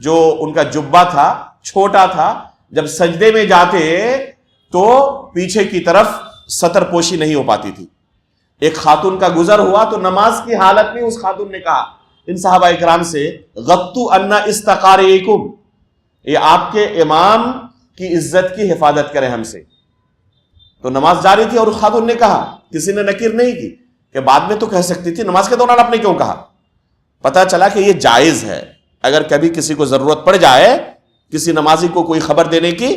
جو ان کا جبہ تھا چھوٹا تھا، جب سجدے میں جاتے تو پیچھے کی طرف سطر پوشی نہیں ہو پاتی تھی۔ ایک خاتون کا گزر ہوا تو نماز کی حالت میں اس خاتون نے کہا ان صحابہ اکرام سے، غطوا عنا استقارئکم، یہ آپ کے امام کی عزت کی حفاظت کریں ہم سے۔ تو نماز جاری تھی اور اس خاتون نے کہا، کسی نے نکیر نہیں کی کہ بعد میں تو کہہ سکتی تھی، نماز کے دوران آپ نے کیوں کہا؟ پتا چلا کہ یہ جائز ہے، اگر کبھی کسی کو ضرورت پڑ جائے کسی نمازی کو کوئی خبر دینے کی،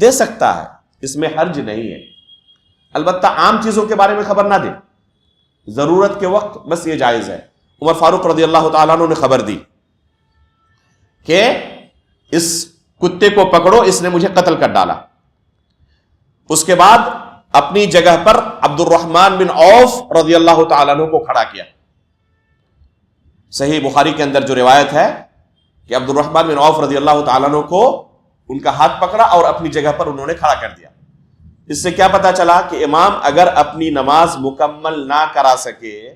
دے سکتا ہے، اس میں حرج نہیں ہے۔ البتہ عام چیزوں کے بارے میں خبر نہ دے، ضرورت کے وقت بس یہ جائز ہے۔ عمر فاروق رضی اللہ تعالیٰ عنہ نے خبر دی کہ اس کتے کو پکڑو، اس نے مجھے قتل کر ڈالا۔ اس کے بعد اپنی جگہ پر عبد الرحمن بن عوف رضی اللہ تعالیٰ عنہ کو کھڑا کیا۔ صحیح بخاری کے اندر جو روایت ہے کہ عبد الرحمن بن عوف رضی اللہ تعالیٰ عنہ کو ان کا ہاتھ پکڑا اور اپنی جگہ پر انہوں نے کھڑا کر دیا۔ اس سے کیا پتا چلا کہ امام اگر اپنی نماز مکمل نہ کرا سکے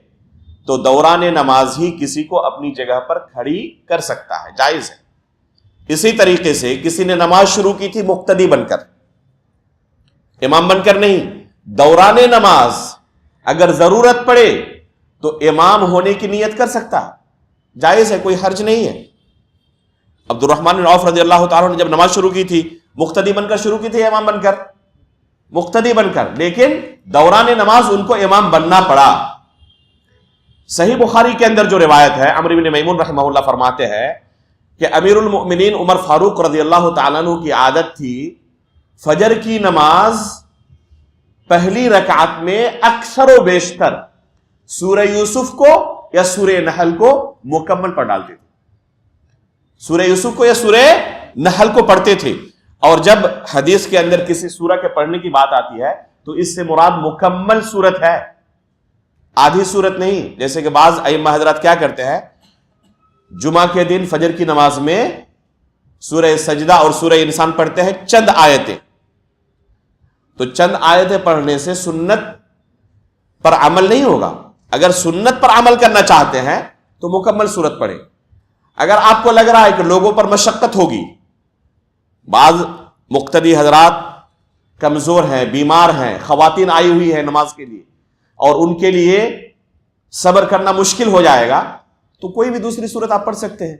تو دوران نماز ہی کسی کو اپنی جگہ پر کھڑی کر سکتا ہے، جائز ہے۔ اسی طریقے سے کسی نے نماز شروع کی تھی مقتدی بن کر، امام بن کر نہیں، دوران نماز اگر ضرورت پڑے تو امام ہونے کی نیت کر سکتا ہے، جائز ہے، کوئی حرج نہیں ہے۔ عبد الرحمن بن عوف رضی اللہ تعالیٰ نے جب نماز شروع کی تھی مقتدی بن کر شروع کی تھی، امام بن کر، مقتدی بن کر، لیکن دوران نماز ان کو امام بننا پڑا۔ صحیح بخاری کے اندر جو روایت ہے، عمرو بن میمون رحمہ اللہ فرماتے ہیں کہ امیر المؤمنین عمر فاروق رضی اللہ تعالیٰ عنہ کی عادت تھی فجر کی نماز پہلی رکعت میں اکثر و بیشتر سورہ یوسف کو یا سورہ نحل کو مکمل پڑھ ڈالتے تھے، سورہ یوسف کو یا سورہ نحل کو پڑھتے تھے۔ اور جب حدیث کے اندر کسی سورہ کے پڑھنے کی بات آتی ہے تو اس سے مراد مکمل سورت ہے، آدھی سورت نہیں۔ جیسے کہ بعض ائمہ حضرات کیا کرتے ہیں، جمعہ کے دن فجر کی نماز میں سورہ سجدہ اور سورہ انسان پڑھتے ہیں چند آیتیں، تو چند آیتیں پڑھنے سے سنت پر عمل نہیں ہوگا۔ اگر سنت پر عمل کرنا چاہتے ہیں تو مکمل سورت پڑھیں۔ اگر آپ کو لگ رہا ہے کہ لوگوں پر مشقت ہوگی، بعض مقتدی حضرات کمزور ہیں، بیمار ہیں، خواتین آئی ہوئی ہیں نماز کے لیے اور ان کے لیے صبر کرنا مشکل ہو جائے گا، تو کوئی بھی دوسری سورت آپ پڑھ سکتے ہیں،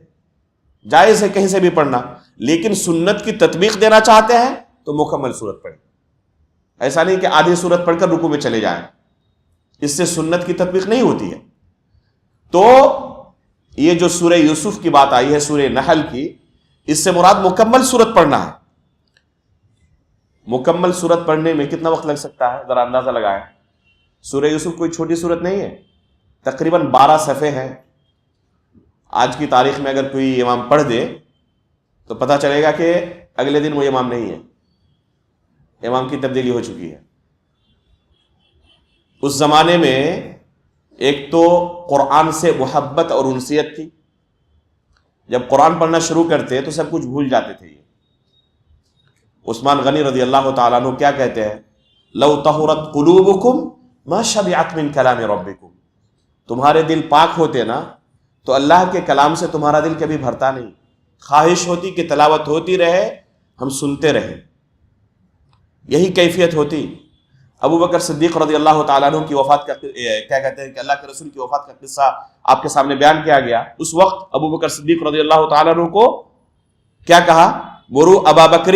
جائز ہے کہیں سے بھی پڑھنا۔ لیکن سنت کی تطبیق دینا چاہتے ہیں تو مکمل سورت پڑھیں، ایسا نہیں کہ آدھی سورت پڑھ کر رکوع میں چلے جائیں، اس سے سنت کی تطبیق نہیں ہوتی ہے۔ تو یہ جو سورہ یوسف کی بات آئی ہے سورہ نحل کی، اس سے مراد مکمل سورت پڑھنا ہے۔ مکمل سورت پڑھنے میں کتنا وقت لگ سکتا ہے ذرا اندازہ لگائیں۔ سورہ یوسف کوئی چھوٹی سورت نہیں ہے، تقریباً 12 صفحے ہیں۔ آج کی تاریخ میں اگر کوئی امام پڑھ دے تو پتہ چلے گا کہ اگلے دن وہ امام نہیں ہے، امام کی تبدیلی ہو چکی ہے۔ اس زمانے میں ایک تو قرآن سے محبت اور انسیت تھی، جب قرآن پڑھنا شروع کرتے تو سب کچھ بھول جاتے تھے۔ عثمان غنی رضی اللہ تعالیٰ عنہ کیا کہتے ہیں؟ لو طہرت قلوبکم ما شبعت من کلام ربکم، تمہارے دل پاک ہوتے نا تو اللہ کے کلام سے تمہارا دل کبھی بھرتا نہیں، خواہش ہوتی کہ تلاوت ہوتی رہے، ہم سنتے رہیں، یہی کیفیت ہوتی۔ ابو بکر صدیق رضی اللہ تعالیٰ عنہ کی وفات کا کیا کہتے ہیں کہ اللہ کے رسول کی وفات کا قصہ آپ کے سامنے بیان کیا گیا۔ اس وقت ابو بکر صدیق رضی اللہ تعالیٰ عنہ کو کیا کہا؟ مرو ابا بکر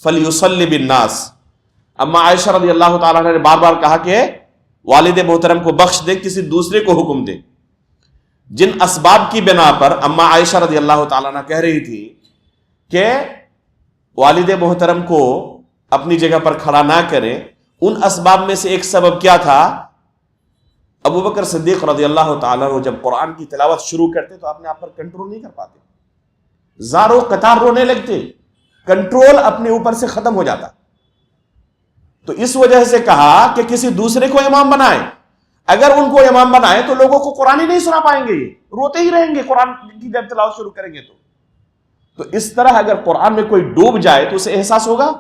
فلیصلی بالناس۔ اما عائشہ رضی اللہ تعالیٰ عنہ نے بار بار کہا کہ والد محترم کو بخش دے، کسی دوسرے کو حکم دے۔ جن اسباب کی بنا پر اما عائشہ رضی اللہ تعالیٰ عنہ کہہ رہی تھی کہ والد محترم کو اپنی جگہ پر کھڑا نہ کرے، ان اسباب میں سے ایک سبب کیا تھا؟ ابو بکر صدیق رضی اللہ تعالیٰ عنہ جب قرآن کی تلاوت شروع کرتے تو اپنے آپ پر کنٹرول نہیں کر پاتے، زاروں قطار رونے لگتے، کنٹرول اپنے اوپر سے ختم ہو جاتا۔ تو اس وجہ سے کہا کہ کسی دوسرے کو امام بنائیں، اگر ان کو امام بنائیں تو لوگوں کو قرآن ہی نہیں سنا پائیں گے، یہ روتے ہی رہیں گے قرآن کی جب تلاوت شروع کریں گے تو اس طرح اگر قرآن میں کوئی ڈوب جائے تو اسے احساس ہوگا؟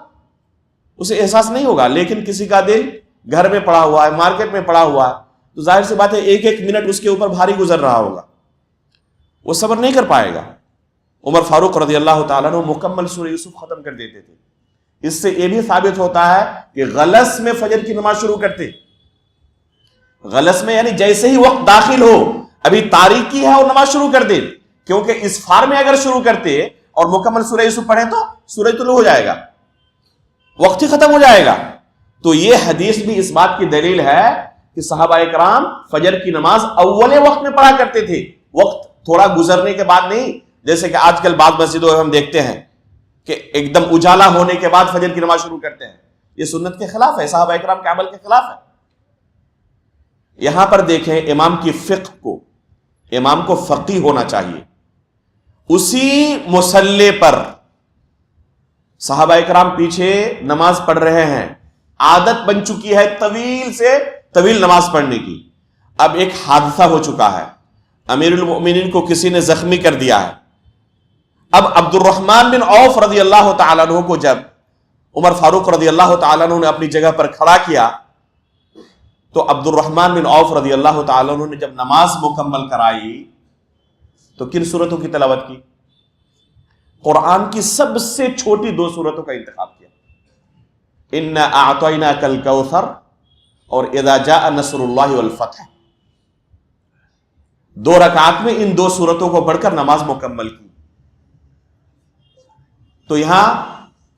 اسے احساس نہیں ہوگا۔ لیکن کسی کا دل گھر میں پڑا ہوا ہے، مارکیٹ میں پڑا ہوا ہے، تو ظاہر سی بات ہے ایک ایک منٹ اس کے اوپر بھاری گزر رہا ہوگا، وہ صبر نہیں کر پائے گا۔ عمر فاروق رضی اللہ تعالیٰ عنہ مکمل سورہ یوسف ختم کر دیتے تھے۔ اس سے یہ بھی ثابت ہوتا ہے کہ غلس میں فجر کی نماز شروع کرتے، غلس میں یعنی جیسے ہی وقت داخل ہو، ابھی تاریکی ہے اور نماز شروع کر دے، کیونکہ اسفار میں اگر شروع کرتے اور مکمل سورہ یوسف پڑھیں تو سورج طلوع ہو جائے گا، وقت ہی ختم ہو جائے گا۔ تو یہ حدیث بھی اس بات کی دلیل ہے کہ صحابہ اکرام فجر کی نماز اول وقت میں پڑھا کرتے تھے، وقت تھوڑا گزرنے کے بعد نہیں، جیسے کہ آج کل بعض مسجدوں میں ہم دیکھتے ہیں کہ ایک دم اجالا ہونے کے بعد فجر کی نماز شروع کرتے ہیں۔ یہ سنت کے خلاف ہے، صحابہ اکرام کے عمل کے خلاف ہے۔ یہاں پر دیکھیں امام کی فقہ کو، امام کو فقیہ ہونا چاہیے۔ اسی مصلی پر صحابہ اکرام پیچھے نماز پڑھ رہے ہیں، عادت بن چکی ہے طویل سے طویل نماز پڑھنے کی۔ اب ایک حادثہ ہو چکا ہے، امیر المؤمنین کو کسی نے زخمی کر دیا ہے۔ اب عبد الرحمن بن عوف رضی اللہ تعالیٰ عنہ کو جب عمر فاروق رضی اللہ تعالیٰ عنہ نے اپنی جگہ پر کھڑا کیا تو عبد الرحمن بن عوف رضی اللہ تعالیٰ عنہ نے جب نماز مکمل کرائی تو کن سورتوں کی تلاوت کی؟ قرآن کی سب سے چھوٹی 2 سورتوں کا انتخاب کیا، انا اعطیناک الکوثر اور اذا جاء نصر اللہ والفتح۔ 2 رکعات میں ان 2 سورتوں کو پڑھ کر نماز مکمل کی۔ تو یہاں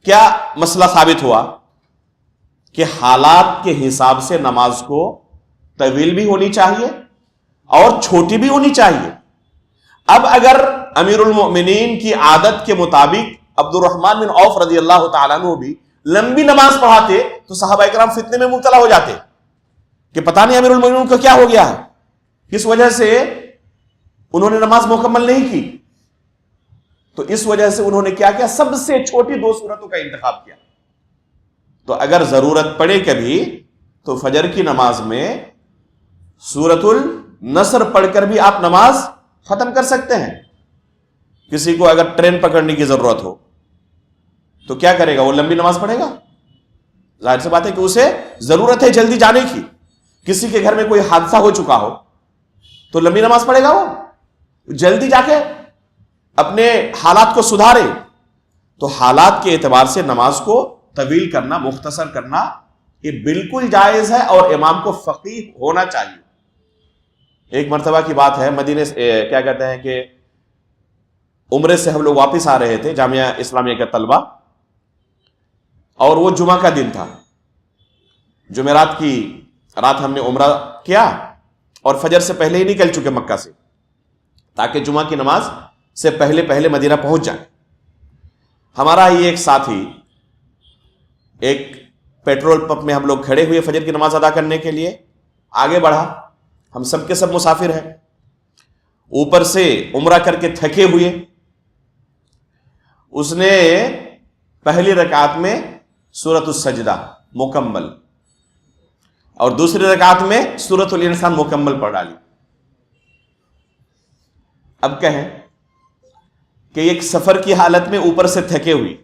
کیا مسئلہ ثابت ہوا کہ حالات کے حساب سے نماز کو طویل بھی ہونی چاہیے اور چھوٹی بھی ہونی چاہیے۔ اب اگر امیر المؤمنین کی عادت کے مطابق عبد الرحمن بن عوف رضی اللہ تعالیٰ عنہ بھی لمبی نماز پڑھاتے تو صحابہ اکرام فتنے میں مبتلا ہو جاتے کہ پتہ نہیں امیر المؤمنین کو کیا ہو گیا ہے، کس وجہ سے انہوں نے نماز مکمل نہیں کی۔ تو اس وجہ سے انہوں نے کیا کیا؟ سب سے چھوٹی 2 سورتوں کا انتخاب کیا۔ تو اگر ضرورت پڑے کبھی تو فجر کی نماز میں سورۃ النصر پڑھ کر بھی آپ نماز ختم کر سکتے ہیں۔ کسی کو اگر ٹرین پکڑنے کی ضرورت ہو تو کیا کرے گا؟ وہ لمبی نماز پڑھے گا؟ ظاہر سی بات ہے کہ اسے ضرورت ہے جلدی جانے کی۔ کسی کے گھر میں کوئی حادثہ ہو چکا ہو تو لمبی نماز پڑھے گا، وہ جلدی جا کے اپنے حالات کو سدھارے۔ تو حالات کے اعتبار سے نماز کو طویل کرنا، مختصر کرنا یہ بالکل جائز ہے اور امام کو فقیہ ہونا چاہیے۔ ایک مرتبہ کی بات ہے، مدینے کیا کہتے ہیں کہ عمرے سے ہم لوگ واپس آ رہے تھے، جامعہ اسلامیہ کے طلبہ، اور وہ جمعہ کا دن تھا۔ جمعرات کی رات ہم نے عمرہ کیا اور فجر سے پہلے ہی نکل چکے مکہ سے۔ تاکہ جمعہ کی نماز سے پہلے پہلے مدینہ پہنچ جائیں۔ ہمارا ہی ایک ساتھی ایک پیٹرول پمپ میں ہم لوگ کھڑے ہوئے فجر کی نماز ادا کرنے کے لیے، آگے بڑھا، ہم سب کے سب مسافر ہیں، اوپر سے عمرہ کر کے تھکے ہوئے، اس نے پہلی رکعت میں سورۃ السجدہ مکمل اور دوسری رکعت میں سورۃ الانسان مکمل پڑھ ڈالی۔ اب کہیں کہ ایک سفر کی حالت میں اوپر سے تھکے ہوئی،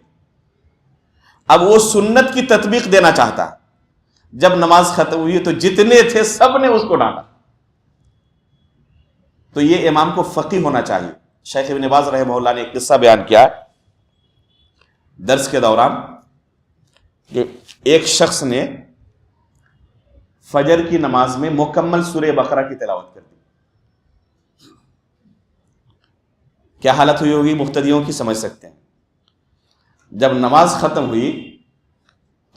اب وہ سنت کی تطبیق دینا چاہتا، جب نماز ختم ہوئی تو جتنے تھے سب نے اس کو ڈانٹا۔ تو یہ امام کو فقیہ ہونا چاہیے۔ شیخ ابن باز رحمہ اللہ نے ایک قصہ بیان کیا درس کے دوران کہ ایک شخص نے فجر کی نماز میں مکمل سورہ بقرہ کی تلاوت کر دی۔ کیا حالت ہوئی ہوگی مقتدیوں کی سمجھ سکتے ہیں۔ جب نماز ختم ہوئی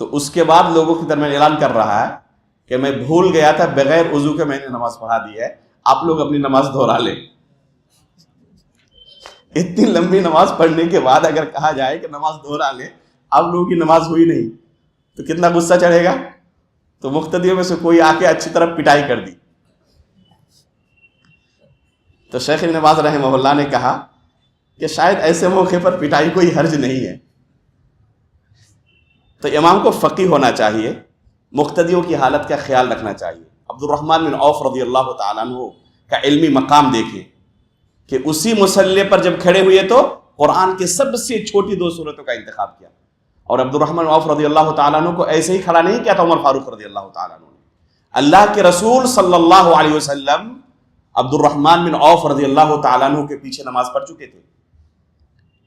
تو اس کے بعد لوگوں کے درمیان اعلان کر رہا ہے کہ میں بھول گیا تھا، بغیر وضو کے میں نے نماز پڑھا دی ہے، آپ لوگ اپنی نماز دہرا لیں۔ اتنی لمبی نماز پڑھنے کے بعد اگر کہا جائے کہ نماز دہرا لیں، آپ لوگوں کی نماز ہوئی نہیں تو کتنا غصہ چڑھے گا۔ تو مقتدیوں میں سے کوئی آ کے اچھی طرح پٹائی کر دی۔ تو شیخ ابن باز رحمہ اللہ نے کہا کہ شاید ایسے موقع پر پٹائی کوئی حرج نہیں ہے۔ تو امام کو فقیہ ہونا چاہیے، مقتدیوں کی حالت کا خیال رکھنا چاہیے۔ عبد الرحمن بن عوف رضی اللہ تعالیٰ عنہ کا علمی مقام دیکھیں کہ اسی مصلی پر جب کھڑے ہوئے تو قرآن کے سب سے چھوٹی 2 سورتوں کا انتخاب کیا، اور عبد الرحمن بن عوف رضی اللہ تعالیٰ عنہ کو ایسے ہی کھڑا نہیں کیا تھا عمر فاروق رضی اللہ تعالیٰ عنہ نے۔ اللہ کے رسول صلی اللہ علیہ وسلم عبد الرحمن بن عوف رضی اللہ تعالیٰ عنہ کے پیچھے نماز پڑھ چکے تھے۔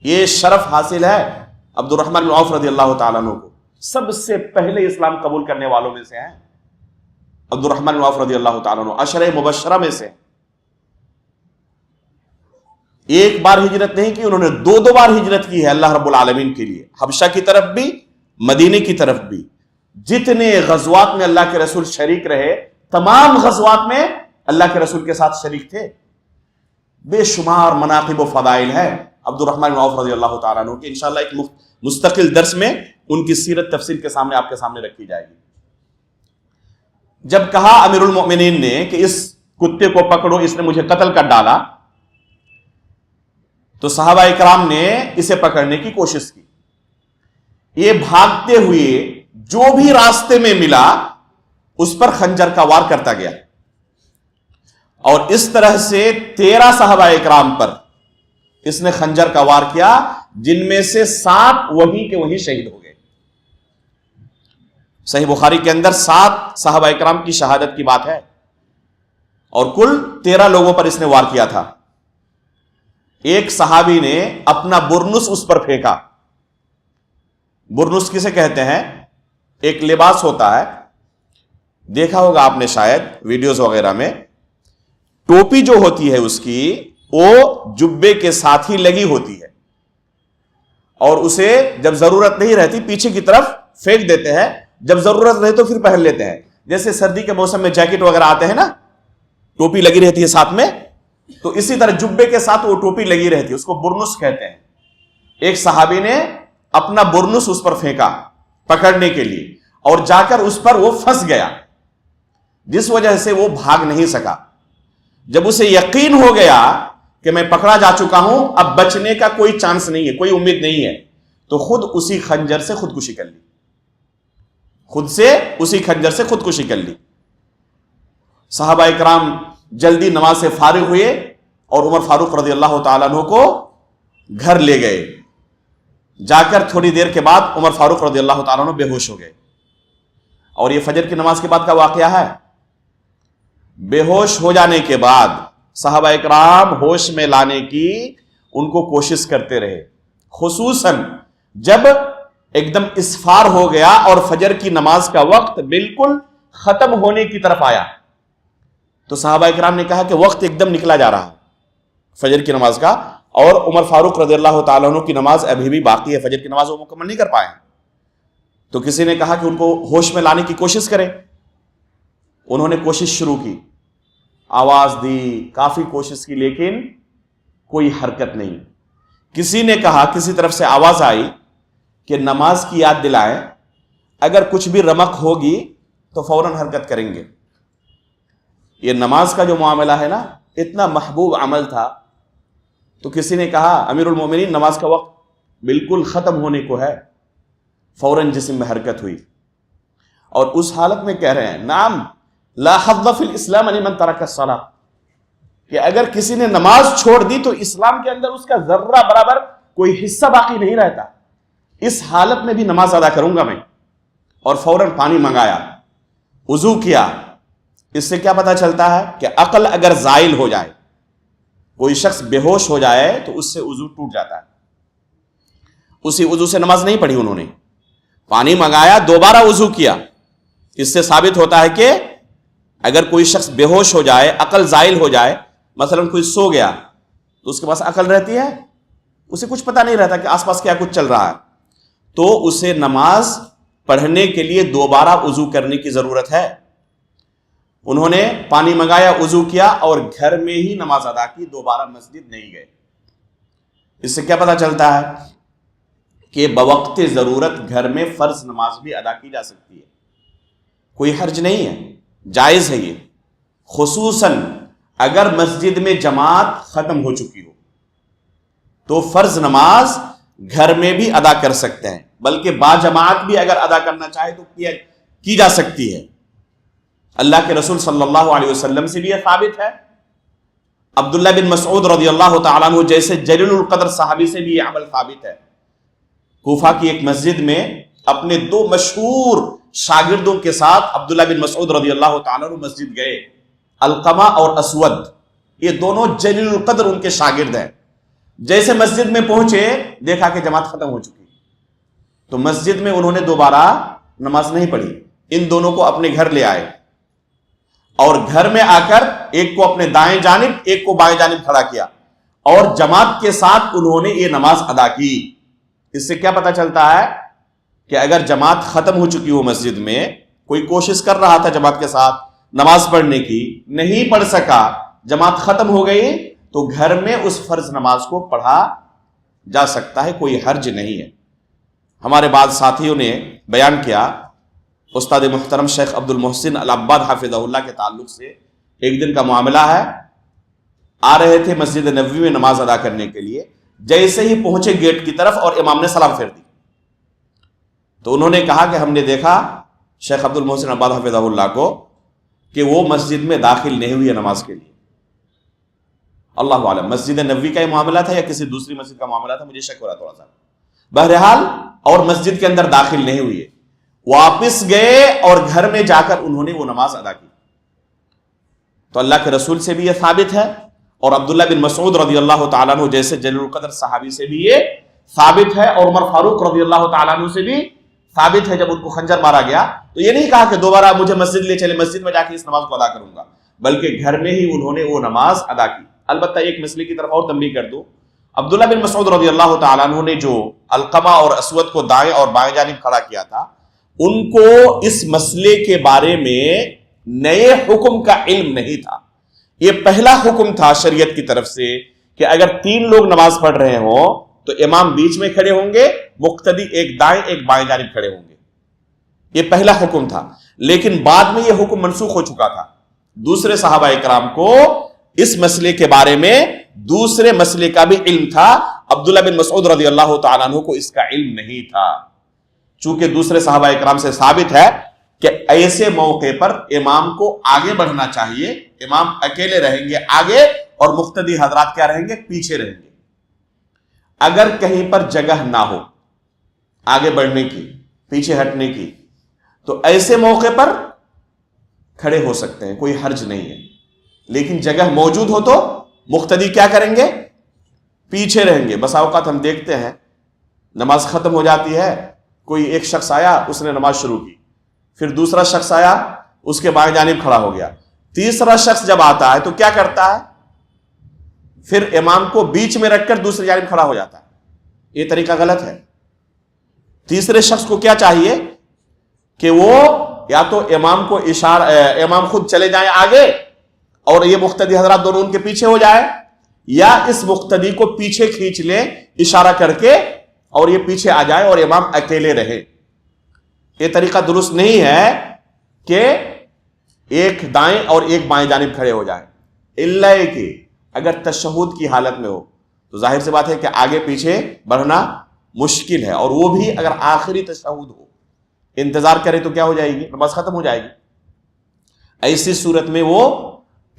یہ شرف حاصل ہے عبد الرحمن بن عوف رضی اللہ تعالیٰ عنہ کو، سب سے پہلے اسلام قبول کرنے والوں میں سے ہیں عبد الرحمن بن عوف رضی اللہ تعالیٰ عنہ، عشرہ مبشرہ میں سے۔ ایک بار ہجرت نہیں کی، انہوں نے 2 بار ہجرت کی ہے اللہ رب العالمین کے لیے، حبشہ کی طرف بھی، مدینے کی طرف بھی۔ جتنے غزوات میں اللہ کے رسول شریک رہے، تمام غزوات میں اللہ کے رسول کے ساتھ شریک تھے۔ بے شمار مناقب و فضائل ہے عبد الرحمن بن عوف رضی اللہ تعالیٰ عنہ کہ انشاءاللہ ایک مستقل درس میں ان کی سیرت تفصیل کے سامنے آپ کے سامنے رکھی جائے گی۔ جب کہا امیر المؤمنین نے کہ اس کتے کو پکڑو، اس نے مجھے قتل کر ڈالا، تو صحابہ اکرام نے اسے پکڑنے کی کوشش کی۔ یہ بھاگتے ہوئے جو بھی راستے میں ملا اس پر خنجر کا وار کرتا گیا، اور اس طرح سے 13 صحابہ اکرام پر اس نے خنجر کا وار کیا، جن میں سے 7 وہیں کے وہیں شہید ہو گئے۔ صحیح بخاری کے اندر 7 صحابہ اکرام کی شہادت کی بات ہے، اور کل 13 لوگوں پر اس نے وار کیا تھا۔ ایک صحابی نے اپنا برنس اس پر پھینکا۔ برنس کسے کہتے ہیں؟ ایک لباس ہوتا ہے، دیکھا ہوگا آپ نے شاید ویڈیوز وغیرہ میں، ٹوپی جو ہوتی ہے اس کی وہ جبے کے ساتھ ہی لگی ہوتی ہے، اور اسے جب ضرورت نہیں رہتی پیچھے کی طرف پھینک دیتے ہیں، جب ضرورت رہے تو پھر پہن لیتے ہیں۔ جیسے سردی کے موسم میں جیکٹ وغیرہ آتے ہیں نا، ٹوپی لگی رہتی ہے ساتھ میں، تو اسی طرح جبے کے ساتھ وہ ٹوپی لگی رہتی ہے، اس کو برنس کہتے ہیں۔ ایک صحابی نے اپنا برنس اس پر پھینکا پکڑنے کے لیے، اور جا کر اس پر وہ پھنس گیا، جس وجہ سے وہ بھاگ نہیں سکا۔ جب اسے یقین ہو گیا کہ میں پکڑا جا چکا ہوں، اب بچنے کا کوئی چانس نہیں ہے، کوئی امید نہیں ہے، تو خود اسی خنجر سے خودکشی کر لی، خود سے اسی خنجر سے خودکشی کر لی۔ صحابہ اکرام جلدی نماز سے فارغ ہوئے اور عمر فاروق رضی اللہ تعالیٰ عنہ کو گھر لے گئے۔ جا کر تھوڑی دیر کے بعد عمر فاروق رضی اللہ تعالیٰ عنہ بے ہوش ہو گئے، اور یہ فجر کی نماز کے بعد کا واقعہ ہے۔ بے ہوش ہو جانے کے بعد صحابہ اکرام ہوش میں لانے کی ان کو کوشش کرتے رہے، خصوصاً جب ایک دم اسفار ہو گیا اور فجر کی نماز کا وقت بالکل ختم ہونے کی طرف آیا، تو صحابہ اکرام نے کہا کہ وقت ایک دم نکلا جا رہا ہے فجر کی نماز کا، اور عمر فاروق رضی اللہ تعالیٰ عنہ کی نماز ابھی بھی باقی ہے، فجر کی نماز وہ مکمل نہیں کر پائے ہیں۔ تو کسی نے کہا کہ ان کو ہوش میں لانے کی کوشش کریں۔ انہوں نے کوشش شروع کی، آواز دی، کافی کوشش کی، لیکن کوئی حرکت نہیں. کسی نے کہا, کسی طرف سے آواز آئی کہ نماز کی یاد دلائیں, اگر کچھ بھی رمق ہوگی تو فوراً حرکت کریں گے. یہ نماز کا جو معاملہ ہے نا, اتنا محبوب عمل تھا. تو کسی نے کہا امیر المومنین نماز کا وقت بالکل ختم ہونے کو ہے, فوراً جسم میں حرکت ہوئی. اور اس حالت میں کہہ رہے ہیں نعم لا حظ فی الاسلام لمن ترک الصلاۃ, کہ اگر کسی نے نماز چھوڑ دی تو اسلام کے اندر اس کا ذرہ برابر کوئی حصہ باقی نہیں رہتا. اس حالت میں بھی نماز ادا کروں گا میں. اور فوراً پانی منگایا, وضو کیا. اس سے کیا پتہ چلتا ہے کہ عقل اگر زائل ہو جائے, کوئی شخص بے ہوش ہو جائے تو اس سے وضو ٹوٹ جاتا ہے. اسی وضو سے نماز نہیں پڑھی انہوں نے, پانی منگایا, دوبارہ وضو کیا. اس سے ثابت ہوتا ہے کہ اگر کوئی شخص بے ہوش ہو جائے, عقل زائل ہو جائے, مثلا کوئی سو گیا تو اس کے پاس عقل رہتی ہے, اسے کچھ پتہ نہیں رہتا کہ آس پاس کیا کچھ چل رہا ہے, تو اسے نماز پڑھنے کے لیے دوبارہ وضو کرنے کی ضرورت ہے. انہوں نے پانی منگایا, وضو کیا اور گھر میں ہی نماز ادا کی, دوبارہ مسجد نہیں گئے. اس سے کیا پتہ چلتا ہے کہ بوقت ضرورت گھر میں فرض نماز بھی ادا کی جا سکتی ہے, کوئی حرج نہیں ہے, جائز ہے یہ. خصوصاً اگر مسجد میں جماعت ختم ہو چکی ہو تو فرض نماز گھر میں بھی ادا کر سکتے ہیں, بلکہ با جماعت بھی اگر ادا کرنا چاہے تو کی جا سکتی ہے. اللہ کے رسول صلی اللہ علیہ وسلم سے بھی یہ ثابت ہے. عبداللہ بن مسعود رضی اللہ تعالیٰ عنہ جیسے جلیل القدر صحابی سے بھی یہ عمل ثابت ہے. کوفہ کی ایک مسجد میں اپنے دو مشہور شاگردوں کے ساتھ عبداللہ بن مسعود رضی اللہ تعالیٰ عنہ مسجد گئے, علقمہ اور اسود. یہ دونوں جلیل القدر ان کے شاگرد ہیں. جیسے مسجد میں پہنچے دیکھا کہ جماعت ختم ہو چکی, تو مسجد میں انہوں نے دوبارہ نماز نہیں پڑھی, ان دونوں کو اپنے گھر لے آئے اور گھر میں آ کر ایک کو اپنے دائیں جانب ایک کو بائیں جانب کھڑا کیا اور جماعت کے ساتھ انہوں نے یہ نماز ادا کی. اس سے کیا پتہ چلتا ہے کہ اگر جماعت ختم ہو چکی ہو مسجد میں, کوئی کوشش کر رہا تھا جماعت کے ساتھ نماز پڑھنے کی, نہیں پڑھ سکا, جماعت ختم ہو گئی, تو گھر میں اس فرض نماز کو پڑھا جا سکتا ہے, کوئی حرج نہیں ہے. ہمارے بعض ساتھیوں نے بیان کیا, استاد محترم شیخ عبد المحسن العباد حافظہ اللہ کے تعلق سے ایک دن کا معاملہ ہے. آ رہے تھے مسجد نبوی میں نماز ادا کرنے کے لیے, جیسے ہی پہنچے گیٹ کی طرف اور امام نے سلام پھیر دی, تو انہوں نے کہا کہ ہم نے دیکھا شیخ عبد المحسن العباد حافظہ اللہ کو کہ وہ مسجد میں داخل نہیں ہوئی ہے نماز کے لیے. اللہ عالم مسجد نبوی کا یہ معاملہ تھا یا کسی دوسری مسجد کا معاملہ تھا, مجھے شک ہو رہا تھوڑا سا. بہرحال اور مسجد کے اندر داخل نہیں ہوئی ہے, واپس گئے اور گھر میں جا کر انہوں نے وہ نماز ادا کی. تو اللہ کے رسول سے بھی یہ ثابت ہے اور عبداللہ بن مسعود رضی اللہ تعالیٰ عنہ جیسے جلیل القدر صحابی سے بھی یہ ثابت ہے, اور عمر فاروق رضی اللہ تعالیٰ عنہ سے بھی ثابت ہے. جب ان کو خنجر مارا گیا تو یہ نہیں کہا کہ دوبارہ مجھے مسجد لے چلے, مسجد میں جا کے اس نماز کو ادا کروں گا, بلکہ گھر میں ہی انہوں نے وہ نماز ادا کی. البتہ ایک مسئلے کی طرف اور تنبیہ کر دوں, عبداللہ بن مسعود رضی اللہ تعالیٰ عنہ نے جو علقمہ اور اسود کو دائیں اور بائیں جانب کھڑا کیا تھا, ان کو اس مسئلے کے بارے میں نئے حکم کا علم نہیں تھا. یہ پہلا حکم تھا شریعت کی طرف سے کہ اگر 3 لوگ نماز پڑھ رہے ہوں تو امام بیچ میں کھڑے ہوں گے, مقتدی ایک دائیں ایک بائیں جانب کھڑے ہوں گے. یہ پہلا حکم تھا, لیکن بعد میں یہ حکم منسوخ ہو چکا تھا. دوسرے صحابہ اکرام کو اس مسئلے کے بارے میں دوسرے مسئلے کا بھی علم تھا. عبداللہ بن مسعود رضی اللہ تعالیٰ عنہ کو اس کا علم نہیں تھا. چونکہ دوسرے صحابہ اکرام سے ثابت ہے کہ ایسے موقع پر امام کو آگے بڑھنا چاہیے, امام اکیلے رہیں گے آگے اور مقتدی حضرات کیا رہیں گے, پیچھے رہیں گے. اگر کہیں پر جگہ نہ ہو آگے بڑھنے کی, پیچھے ہٹنے کی, تو ایسے موقع پر کھڑے ہو سکتے ہیں, کوئی حرج نہیں ہے. لیکن جگہ موجود ہو تو مقتدی کیا کریں گے, پیچھے رہیں گے. بس اوقات ہم دیکھتے ہیں نماز ختم ہو جاتی ہے, کوئی ایک شخص آیا, اس نے نماز شروع کی, پھر دوسرا شخص آیا, اس کے بائیں جانب کھڑا ہو گیا, تیسرا شخص جب آتا ہے تو کیا کرتا ہے, پھر امام کو بیچ میں رکھ کر دوسری جانب کھڑا ہو جاتا ہے. یہ طریقہ غلط ہے. تیسرے شخص کو کیا چاہیے کہ وہ یا تو امام کو امام خود چلے جائیں آگے اور یہ مقتدی حضرات دونوں ان کے پیچھے ہو جائے, یا اس مقتدی کو پیچھے کھینچ لے اشارہ کر کے اور یہ پیچھے آ جائے اور امام اکیلے رہے. یہ طریقہ درست نہیں ہے کہ ایک دائیں اور ایک بائیں جانب کھڑے ہو جائیں. الا کہ اگر تشہد کی حالت میں ہو تو ظاہر سی بات ہے کہ آگے پیچھے بڑھنا مشکل ہے، اور وہ بھی اگر آخری تشہد ہو، انتظار کرے تو کیا ہو جائے گی؟ نماز ختم ہو جائے گی. ایسی صورت میں وہ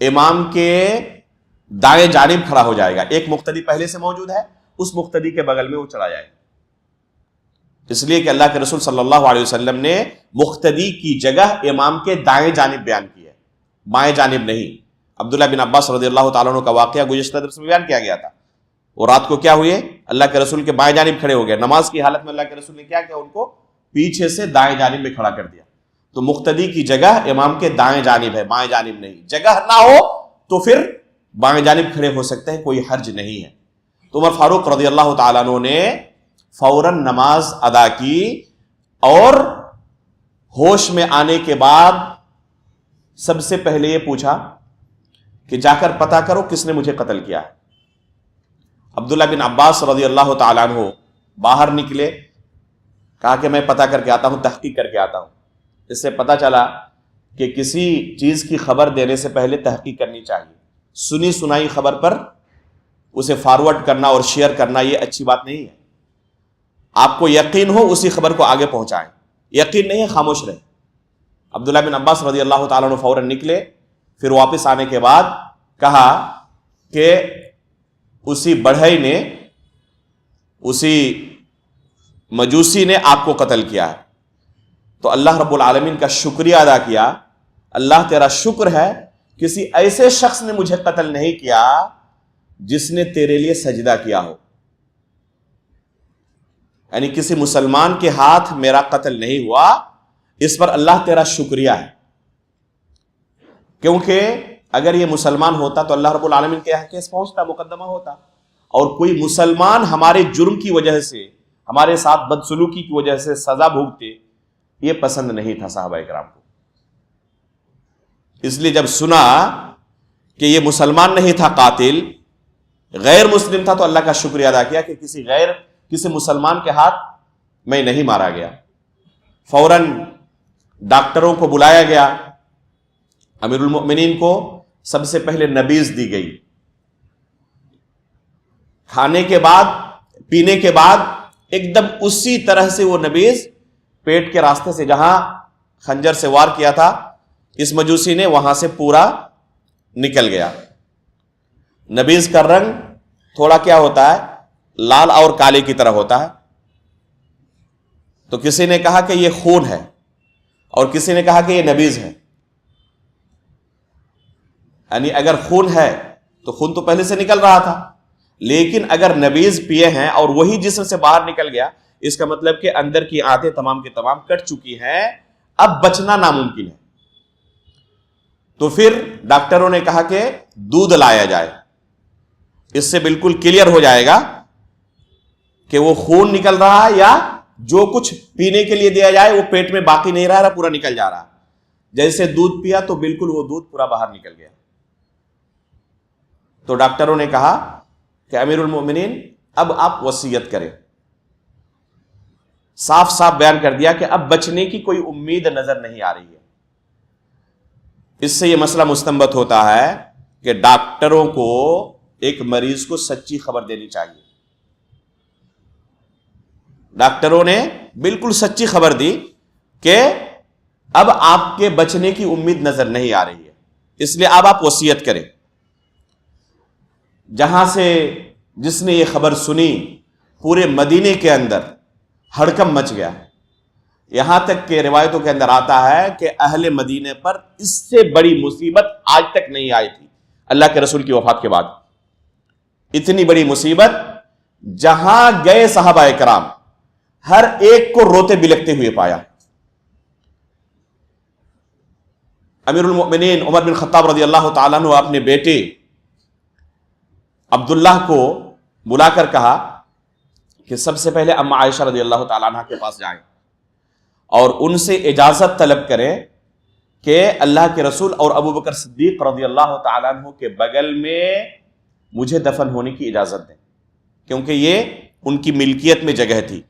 امام کے دائیں جانب کھڑا ہو جائے گا. ایک مقتدی پہلے سے موجود ہے، اس مقتدی کے بغل میں وہ چلا جائے گا. اس لیے کہ اللہ کے رسول صلی اللہ علیہ وسلم نے مقتدی کی جگہ امام کے دائیں جانب بیان کی ہے، بائیں جانب نہیں. عبداللہ بن عباس رضی اللہ تعالیٰ عنہ کا واقعہ گزشتہ درس میں بیان کیا گیا تھا. وہ رات کو کیا ہوئے؟ اللہ کے رسول کے بائیں جانب کھڑے ہو گئے. نماز کی حالت میں اللہ کے رسول نے کیا کیا؟ ان کو پیچھے سے دائیں جانب میں کھڑا کر دیا. تو مقتدی کی جگہ امام کے دائیں جانب ہے، بائیں جانب نہیں. جگہ نہ ہو تو پھر بائیں جانب کھڑے ہو سکتے ہیں، کوئی حرج نہیں ہے. تو عمر فاروق رضی اللہ تعالیٰ عنہ نے فوراً نماز ادا کی اور ہوش میں آنے کے بعد سب سے پہلے یہ پوچھا کہ جا کر پتہ کرو کس نے مجھے قتل کیا ہے. عبداللہ بن عباس رضی اللہ تعالیٰ عنہ باہر نکلے، کہا کہ میں پتہ کر کے آتا ہوں، تحقیق کر کے آتا ہوں. اس سے پتہ چلا کہ کسی چیز کی خبر دینے سے پہلے تحقیق کرنی چاہیے. سنی سنائی خبر پر اسے فارورڈ کرنا اور شیئر کرنا یہ اچھی بات نہیں ہے. آپ کو یقین ہو اسی خبر کو آگے پہنچائیں، یقین نہیں ہے خاموش رہے. عبداللہ بن عباس رضی اللہ تعالیٰ عنہ فوراً نکلے. پھر واپس آنے کے بعد کہا کہ اسی بڑھئی نے، اسی مجوسی نے آپ کو قتل کیا ہے. تو اللہ رب العالمین کا شکریہ ادا کیا. اللہ تیرا شکر ہے کسی ایسے شخص نے مجھے قتل نہیں کیا جس نے تیرے لیے سجدہ کیا ہو. یعنی کسی مسلمان کے ہاتھ میرا قتل نہیں ہوا، اس پر اللہ تیرا شکریہ ہے. کیونکہ اگر یہ مسلمان ہوتا تو اللہ رب العالمین کے یہاں کیس پہنچتا، مقدمہ ہوتا. اور کوئی مسلمان ہمارے جرم کی وجہ سے، ہمارے ساتھ بدسلوکی کی وجہ سے سزا بھوگتے، یہ پسند نہیں تھا صحابہ کرام کو. اس لیے جب سنا کہ یہ مسلمان نہیں تھا قاتل، غیر مسلم تھا، تو اللہ کا شکریہ ادا کیا کہ کسی مسلمان کے ہاتھ میں نہیں مارا گیا. فوراً ڈاکٹروں کو بلایا گیا. امیر المؤمنین کو سب سے پہلے نبیذ دی گئی. کھانے کے بعد، پینے کے بعد ایک دم اسی طرح سے وہ نبیذ پیٹ کے راستے سے جہاں خنجر سے وار کیا تھا اس مجوسی نے، وہاں سے پورا نکل گیا. نبیذ کا رنگ تھوڑا کیا ہوتا ہے؟ لال اور کالے کی طرح ہوتا ہے. تو کسی نے کہا کہ یہ خون ہے اور کسی نے کہا کہ یہ نبیذ ہے. یعنی اگر خون ہے تو خون تو پہلے سے نکل رہا تھا، لیکن اگر نبیذ پیے ہیں اور وہی جسم سے باہر نکل گیا، اس کا مطلب کہ اندر کی آنتیں تمام کی تمام کٹ چکی ہیں، اب بچنا ناممکن ہے. تو پھر ڈاکٹروں نے کہا کہ دودھ لایا جائے. اس سے بالکل کلیئر ہو جائے گا کہ وہ خون نکل رہا ہے یا جو کچھ پینے کے لیے دیا جائے وہ پیٹ میں باقی نہیں رہا، پورا نکل جا رہا. جیسے دودھ پیا تو بالکل وہ دودھ پورا باہر نکل گیا. تو ڈاکٹروں نے کہا کہ امیر المؤمنین اب آپ وصیت کریں. صاف صاف بیان کر دیا کہ اب بچنے کی کوئی امید نظر نہیں آ رہی ہے. اس سے یہ مسئلہ مستنبط ہوتا ہے کہ ڈاکٹروں کو ایک مریض کو سچی خبر دینی چاہیے. ڈاکٹروں نے بالکل سچی خبر دی کہ اب آپ کے بچنے کی امید نظر نہیں آ رہی ہے، اس لیے اب آپ وصیت کریں. جہاں سے جس نے یہ خبر سنی پورے مدینے کے اندر ہڑکم مچ گیا. یہاں تک کہ روایتوں کے اندر آتا ہے کہ اہل مدینے پر اس سے بڑی مصیبت آج تک نہیں آئی تھی اللہ کے رسول کی وفات کے بعد. اتنی بڑی مصیبت، جہاں گئے صحابہ کرام ہر ایک کو روتے بلکتے ہوئے پایا. امیر المؤمنین عمر بن خطاب رضی اللہ تعالیٰ عنہ اپنے بیٹے عبداللہ کو بلا کر کہا کہ سب سے پہلے اما عائشہ رضی اللہ تعالیٰ عنہ کے پاس جائیں اور ان سے اجازت طلب کریں کہ اللہ کے رسول اور ابو بکر صدیق رضی اللہ تعالیٰ عنہ کے بغل میں مجھے دفن ہونے کی اجازت دیں، کیونکہ یہ ان کی ملکیت میں جگہ تھی۔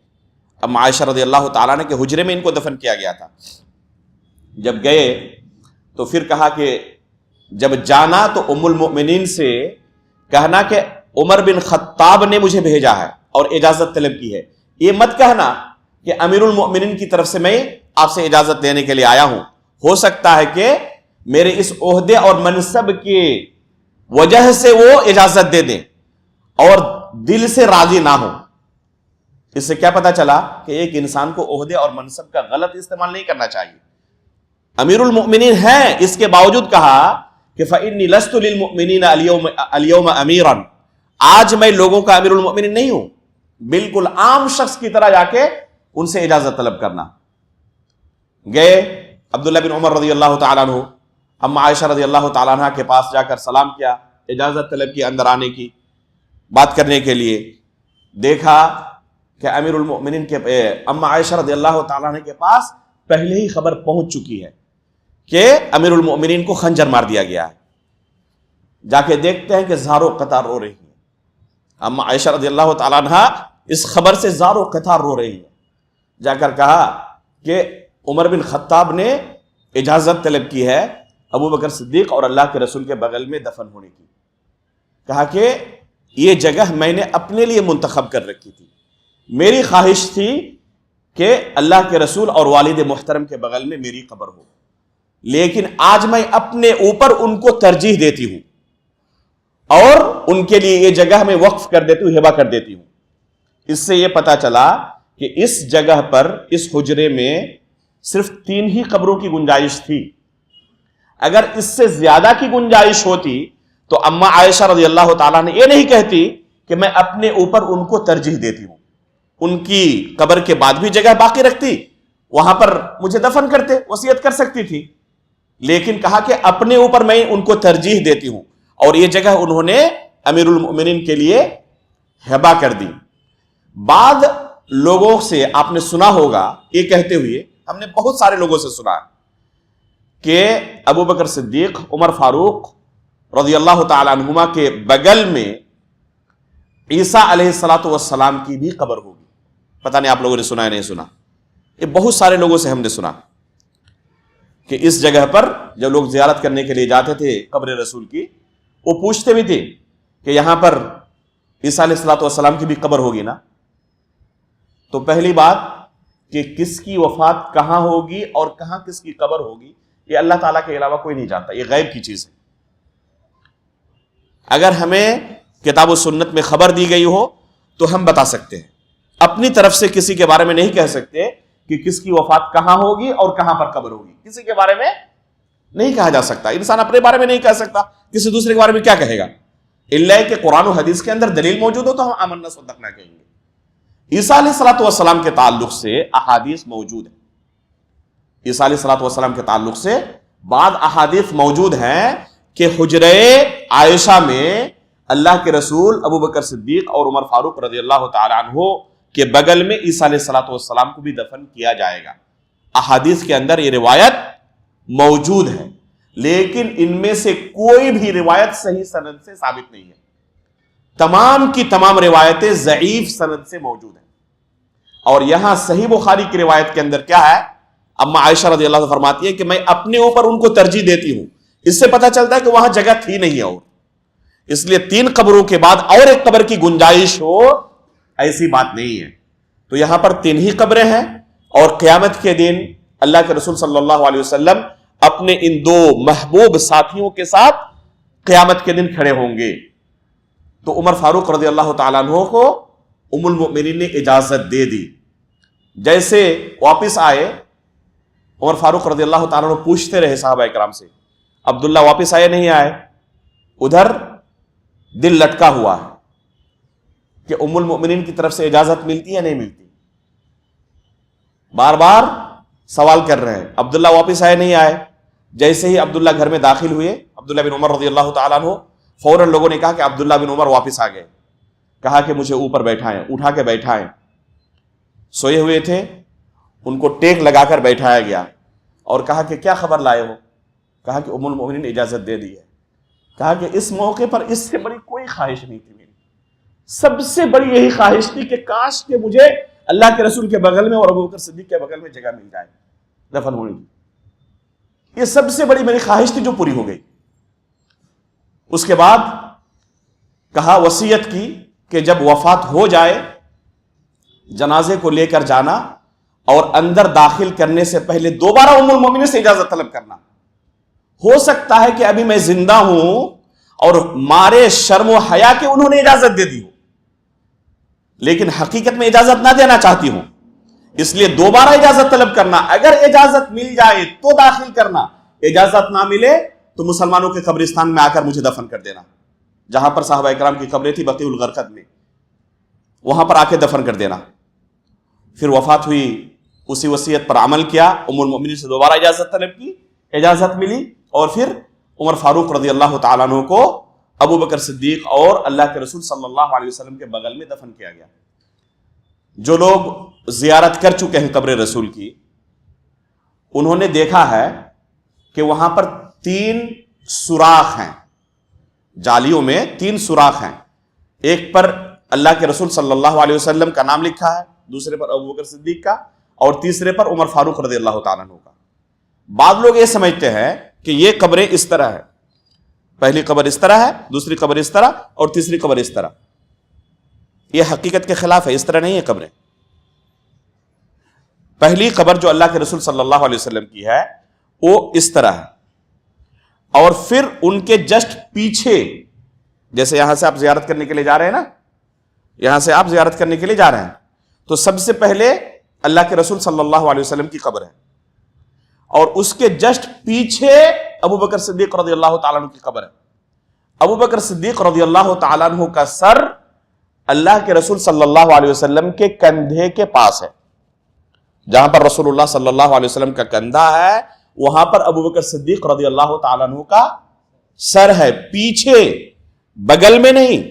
اب عائشہ رضی اللہ تعالیٰ نے کے حجرے میں ان کو دفن کیا گیا تھا۔ جب گئے تو پھر کہا کہ جب جانا تو ام المؤمنین سے کہنا کہ عمر بن خطاب نے مجھے بھیجا ہے اور اجازت طلب کی ہے، یہ مت کہنا کہ امیر المؤمنین کی طرف سے میں آپ سے اجازت لینے کے لیے آیا ہوں، ہو سکتا ہے کہ میرے اس عہدے اور منصب کی وجہ سے وہ اجازت دے دیں اور دل سے راضی نہ ہو۔ اس سے کیا پتا چلا کہ ایک انسان کو عہدے اور منصب کا غلط استعمال نہیں کرنا چاہیے۔ امیر المؤمنین ہیں، اس کے باوجود کہا کہ فإنی لست للمؤمنین اليوم امیرا، آج میں لوگوں کا امیر المؤمنین نہیں ہوں، بالکل عام شخص کی طرح جا کے ان سے اجازت طلب کرنا۔ گئے عبداللہ بن عمر رضی اللہ تعالیٰ عنہ اما عائشہ رضی اللہ تعالیٰ عنہ کے پاس جا کر سلام کیا، اجازت طلب کی اندر آنے کی، بات کرنے کے لیے۔ دیکھا کہ امیر المؤمنین کے اما عائشہ رضی اللہ تعالیٰ عنہ کے پاس پہلے ہی خبر پہنچ چکی ہے کہ امیر المؤمنین کو خنجر مار دیا گیا ہے۔ جا کے دیکھتے ہیں کہ زارو قطار رو رہی ہیں، اما عائشہ رضی اللہ تعالیٰ عنہ اس خبر سے زارو قطار رو رہی ہیں۔ جا کر کہا کہ عمر بن خطاب نے اجازت طلب کی ہے ابو بکر صدیق اور اللہ کے رسول کے بغل میں دفن ہونے کی۔ کہا کہ یہ جگہ میں نے اپنے لیے منتخب کر رکھی تھی، میری خواہش تھی کہ اللہ کے رسول اور والد محترم کے بغل میں میری قبر ہو، لیکن آج میں اپنے اوپر ان کو ترجیح دیتی ہوں اور ان کے لیے یہ جگہ میں وقف کر دیتی ہوں، ہبہ کر دیتی ہوں۔ اس سے یہ پتا چلا کہ اس جگہ پر اس حجرے میں صرف 3 ہی قبروں کی گنجائش تھی۔ اگر اس سے زیادہ کی گنجائش ہوتی تو اما عائشہ رضی اللہ تعالیٰ نے یہ نہیں کہتی کہ میں اپنے اوپر ان کو ترجیح دیتی ہوں، ان کی قبر کے بعد بھی جگہ باقی رکھتی، وہاں پر مجھے دفن کرتے، وصیت کر سکتی تھی، لیکن کہا کہ اپنے اوپر میں ان کو ترجیح دیتی ہوں، اور یہ جگہ انہوں نے امیر المؤمنین کے لیے ہبہ کر دی۔ بعد لوگوں سے آپ نے سنا ہوگا یہ کہتے ہوئے، ہم نے بہت سارے لوگوں سے سنا کہ ابو بکر صدیق، عمر فاروق رضی اللہ تعالی عنہما کے بغل میں عیسیٰ علیہ السلام کی بھی قبر ہوگی۔ پتہ نہیں آپ لوگوں نے سنا ہے نہیں سنا، یہ بہت سارے لوگوں سے ہم نے سنا کہ اس جگہ پر جب لوگ زیارت کرنے کے لیے جاتے تھے قبر رسول کی، وہ پوچھتے بھی تھے کہ یہاں پر عیسیٰ علیہ السلام کی بھی قبر ہوگی نا؟ تو پہلی بات کہ کس کی وفات کہاں ہوگی اور کہاں کس کی قبر ہوگی، یہ اللہ تعالیٰ کے علاوہ کوئی نہیں جانتا، یہ غیب کی چیز ہے۔ اگر ہمیں کتاب و سنت میں خبر دی گئی ہو تو ہم بتا سکتے ہیں، اپنی طرف سے کسی کے بارے میں نہیں کہہ سکتے کہ کس کی وفات کہاں ہوگی اور کہاں پر قبر ہوگی، کسی کے بارے میں نہیں کہا جا سکتا۔ انسان اپنے بارے میں نہیں کہہ سکتا، کسی دوسرے کے بارے میں کیا کہے گا؟ الا کہ قرآن و حدیث کے اندر دلیل موجود ہو تو ہم آمنا صدقنا کہیں گے۔ عیسیٰ علیہ السلام کے تعلق سے احادیث موجود ہیں، عیسیٰ علیہ السلام کے تعلق سے بعض احادیث موجود ہیں کہ حجرے عائشہ میں اللہ کے رسول ابو بکر صدیق اور عمر فاروق رضی اللہ تعالی عنہ کے بغل میں عیسیٰ علیہ السلام کو بھی دفن کیا جائے گا۔ احادیث کے اندر یہ روایت موجود ہے، لیکن ان میں سے کوئی بھی روایت صحیح سند سے ثابت نہیں ہے، تمام کی تمام روایتیں ضعیف سند سے موجود ہیں۔ اور یہاں صحیح بخاری کی روایت کے اندر کیا ہے؟ اما عائشہ رضی اللہ عنہ فرماتی ہے کہ میں اپنے اوپر ان کو ترجیح دیتی ہوں، اس سے پتہ چلتا ہے کہ وہاں جگہ تھی نہیں، اور اس لیے 3 قبروں کے بعد اور ایک قبر کی گنجائش ہو ایسی بات نہیں ہے۔ تو یہاں پر 3 ہی قبریں ہیں، اور قیامت کے دن اللہ کے رسول صلی اللہ علیہ وسلم اپنے ان 2 محبوب ساتھیوں کے ساتھ قیامت کے دن کھڑے ہوں گے۔ تو عمر فاروق رضی اللہ تعالیٰ عنہ کو ام المؤمنین نے اجازت دے دی۔ جیسے واپس آئے، عمر فاروق رضی اللہ تعالیٰ عنہ پوچھتے رہے صحابہ کرام سے، عبداللہ واپس آئے نہیں آئے؟ ادھر دل لٹکا ہوا ہے کہ ام المؤمنین کی طرف سے اجازت ملتی ہے یا نہیں ملتی، بار بار سوال کر رہے ہیں، عبداللہ واپس آئے نہیں آئے؟ جیسے ہی عبداللہ گھر میں داخل ہوئے، عبداللہ بن عمر رضی اللہ تعالیٰ عنہ، فوراً لوگوں نے کہا کہ عبداللہ بن عمر واپس آ گئے۔ کہا کہ مجھے اوپر بیٹھائیں، اٹھا کے بیٹھائیں۔ سوئے ہوئے تھے، ان کو ٹیک لگا کر بیٹھایا گیا اور کہا کہ کیا خبر لائے ہو؟ کہا کہ ام المؤمنین اجازت دے دی ہے۔ کہا کہ اس موقع پر اس سے بڑی کوئی خواہش نہیں تھی میری، سب سے بڑی یہی خواہش تھی کہ کاش کہ مجھے اللہ کے رسول کے بغل میں اور ابوبکر صدیق کے بغل میں جگہ مل جائے دفن ہونے کی، یہ سب سے بڑی میری خواہش تھی جو پوری ہو گئی۔ اس کے بعد کہا، وصیت کی کہ جب وفات ہو جائے جنازے کو لے کر جانا اور اندر داخل کرنے سے پہلے دوبارہ ام المومنین سے اجازت طلب کرنا۔ ہو سکتا ہے کہ ابھی میں زندہ ہوں اور مارے شرم و حیا کہ انہوں نے اجازت دے دی ہو، لیکن حقیقت میں اجازت نہ دینا چاہتی ہوں، اس لیے دوبارہ اجازت طلب کرنا، اگر اجازت مل جائے تو داخل کرنا، اجازت نہ ملے تو مسلمانوں کے قبرستان میں آ کر مجھے دفن کر دینا، جہاں پر صحابہ کرام کی قبریں تھی بقیع الغرقد میں، وہاں پر آ کے دفن کر دینا۔ پھر وفات ہوئی، اسی وصیت پر عمل کیا، ام المؤمنین سے دوبارہ اجازت طلب کی، اجازت ملی، اور پھر عمر فاروق رضی اللہ تعالیٰ عنہ کو ابو بکر صدیق اور اللہ کے رسول صلی اللہ علیہ وسلم کے بغل میں دفن کیا گیا۔ جو لوگ زیارت کر چکے ہیں قبر رسول کی، انہوں نے دیکھا ہے کہ وہاں پر 3 سوراخ ہیں، جالیوں میں 3 سوراخ ہیں، ایک پر اللہ کے رسول صلی اللہ علیہ وسلم کا نام لکھا ہے، دوسرے پر ابو بکر صدیق کا، اور تیسرے پر عمر فاروق رضی اللہ تعالیٰ عنہ کا۔ بعض لوگ یہ سمجھتے ہیں کہ یہ قبریں اس طرح ہے، پہلی قبر اس طرح ہے، دوسری قبر اس طرح، اور تیسری قبر اس طرح۔ یہ حقیقت کے خلاف ہے، اس طرح نہیں ہے قبریں۔ پہلی قبر جو اللہ کے رسول صلی اللہ علیہ وسلم کی ہے وہ اس طرح ہے، اور پھر ان کے جسٹ پیچھے، جیسے یہاں سے آپ زیارت کرنے کے لیے جا رہے ہیں نا، یہاں سے آپ زیارت کرنے کے لیے جا رہے ہیں تو سب سے پہلے اللہ کے رسول صلی اللہ علیہ وسلم کی قبر ہے، اور اس کے جسٹ پیچھے ابو بکر صدیق رضی اللہ تعالیٰ عنہ کی قبر ہے۔ ابو بکر صدیق رضی اللہ تعالیٰ عنہ کا سر اللہ کے رسول صلی اللہ علیہ وسلم کے کندھے کے پاس ہے، جہاں پر رسول اللہ صلی اللہ علیہ وسلم کا کندھا ہے وہاں پر ابو بکر صدیق رضی اللہ تعالیٰ عنہ کا سر ہے، پیچھے، بغل میں نہیں،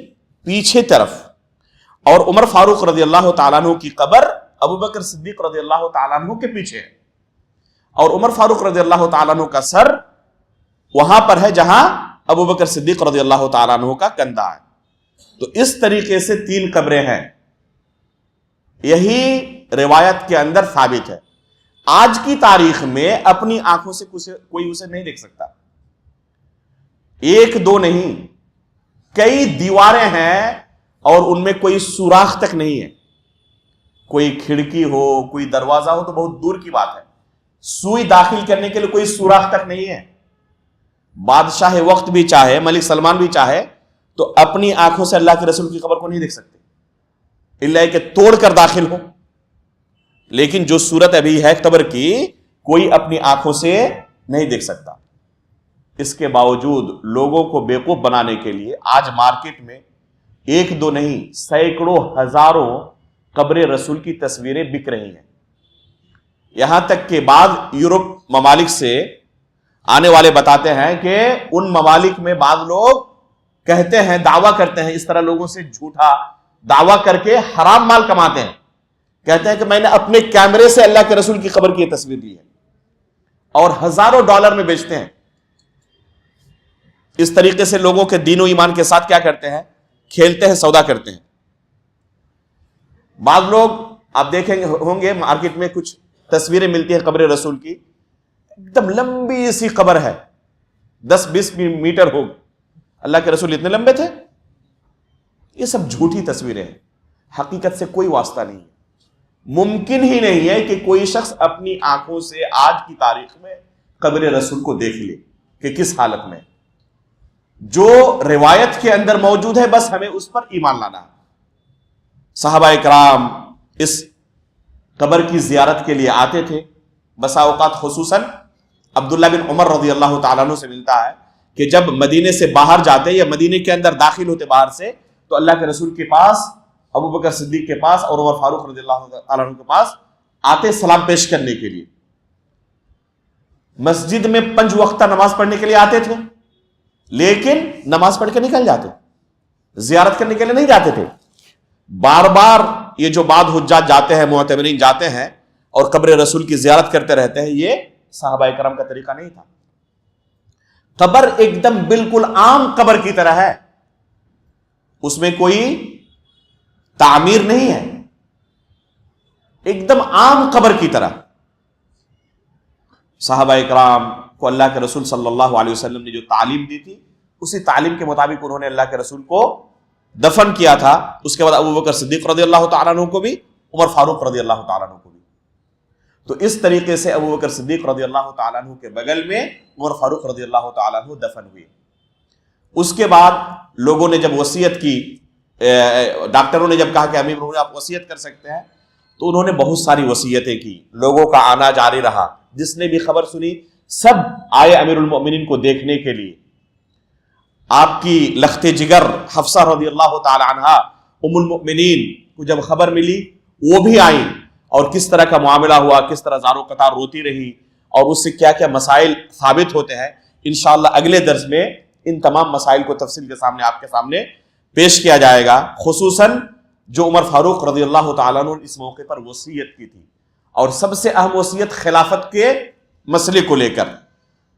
پیچھے طرف۔ اور عمر فاروق رضی اللہ تعالیٰ عنہ کی قبر ابو بکر صدیق رضی اللہ تعالیٰ عنہ کے پیچھے ہے، اور عمر فاروق رضی اللہ تعالیٰ عنہ کا سر وہاں پر ہے جہاں ابو بکر صدیق رضی اللہ تعالیٰ عنہ کا کندھا ہے۔ تو اس طریقے سے 3 قبریں ہیں، یہی روایت کے اندر ثابت ہے۔ آج کی تاریخ میں اپنی آنکھوں سے کوئی اسے نہیں دیکھ سکتا، 1 2 نہیں، کئی دیواریں ہیں اور ان میں کوئی سوراخ تک نہیں ہے، کوئی کھڑکی ہو، کوئی دروازہ ہو تو بہت دور کی بات ہے، سوئی داخل کرنے کے لیے کوئی سوراخ تک نہیں ہے۔ بادشاہ وقت بھی چاہے، ملک سلمان بھی چاہے تو اپنی آنکھوں سے اللہ کے رسول کی قبر کو نہیں دیکھ سکتے، الا کہ توڑ کر داخل ہو۔ لیکن جو صورت ابھی ہے قبر کی، کوئی اپنی آنکھوں سے نہیں دیکھ سکتا۔ اس کے باوجود لوگوں کو بیوقوف بنانے کے لیے آج مارکیٹ میں 1 2 نہیں، سینکڑوں ہزاروں قبر رسول کی تصویریں بک رہی ہیں۔ یہاں تک کہ بعض یورپ ممالک سے آنے والے بتاتے ہیں کہ ان ممالک میں بعض لوگ کہتے ہیں، دعویٰ کرتے ہیں، اس طرح لوگوں سے جھوٹا دعویٰ کر کے حرام مال کماتے ہیں، کہتے ہیں کہ میں نے اپنے کیمرے سے اللہ کے رسول کی قبر کی یہ تصویر لی ہے، اور ہزاروں ڈالر میں بیچتے ہیں۔ اس طریقے سے لوگوں کے دین و ایمان کے ساتھ کیا کرتے ہیں؟ کھیلتے ہیں، سودا کرتے ہیں۔ بعض لوگ آپ دیکھیں گے ہوں گے مارکیٹ میں کچھ تصویریں ملتی ہیں قبر رسول کی، ایک دم لمبی سی قبر ہے، 10-20 میٹر ہوگی۔ اللہ کے رسول اتنے لمبے تھے؟ یہ سب جھوٹی تصویریں ہیں، حقیقت سے کوئی واسطہ نہیں ہے۔ ممکن ہی نہیں ہے کہ کوئی شخص اپنی آنکھوں سے آج کی تاریخ میں قبر رسول کو دیکھ لے کہ کس حالت میں۔ جو روایت کے اندر موجود ہے بس ہمیں اس پر ایمان لانا ہے۔ صحابہ کرام اس قبر کی زیارت کے لیے آتے تھے، بسا اوقات خصوصاً عبداللہ بن عمر رضی اللہ تعالیٰ عنہ سے ملتا ہے کہ جب مدینے سے باہر جاتے یا مدینے کے اندر داخل ہوتے باہر سے، تو اللہ کے رسول کے پاس، ابو بکر صدیق کے پاس اور عمر فاروق رضی اللہ تعالیٰ عنہ کے پاس آتے سلام پیش کرنے کے لیے۔ مسجد میں 5 وقتہ نماز پڑھنے کے لیے آتے تھے، لیکن نماز پڑھ کے نکل جاتے، زیارت کرنے کے لیے نہیں جاتے تھے۔ بار بار یہ جو بعض حجاج جاتے ہیں، معتمرین جاتے ہیں اور قبر رسول کی زیارت کرتے رہتے ہیں، یہ صحابہ کرام کا طریقہ نہیں تھا۔ قبر ایک دم بالکل عام قبر کی طرح ہے، اس میں کوئی تعمیر نہیں ہے، ایک دم عام قبر کی طرح۔ صحابہ اکرام کو اللہ کے رسول صلی اللہ علیہ وسلم نے جو تعلیم دی تھی، اسی تعلیم کے مطابق انہوں نے اللہ کے رسول کو دفن کیا تھا۔ اس کے بعد ابو بکر صدیق رضی اللہ تعالیٰ عنہ کو بھی، عمر فاروق رضی اللہ تعالیٰ عنہ کو بھی۔ تو اس طریقے سے ابو بکر صدیق رضی اللہ تعالیٰ عنہ کے بغل میں عمر فاروق رضی اللہ تعالیٰ عنہ دفن ہوئے۔ اس کے بعد لوگوں نے جب وصیت کی، ڈاکٹروں نے جب کہا کہ امیر المومنین آپ وصیت کر سکتے ہیں، تو انہوں نے بہت ساری وصیتیں کی، لوگوں کا آنا جاری رہا، جس نے بھی خبر سنی سب آئے امیر المومنین کو دیکھنے کے لیے۔ آپ کی لخت جگر حفصہ رضی اللہ تعالی عنہ ام المؤمنین کو جب خبر ملی، وہ بھی آئیں، اور کس طرح کا معاملہ ہوا، کس طرح زار و قطار روتی رہی، اور اس سے کیا کیا مسائل ثابت ہوتے ہیں۔ انشاءاللہ اگلے درس میں ان تمام مسائل کو تفصیل کے سامنے آپ کے سامنے پیش کیا جائے گا، خصوصاً جو عمر فاروق رضی اللہ تعالیٰ عنہ نے اس موقع پر وصیت کی تھی، اور سب سے اہم وصیت خلافت کے مسئلے کو لے کر،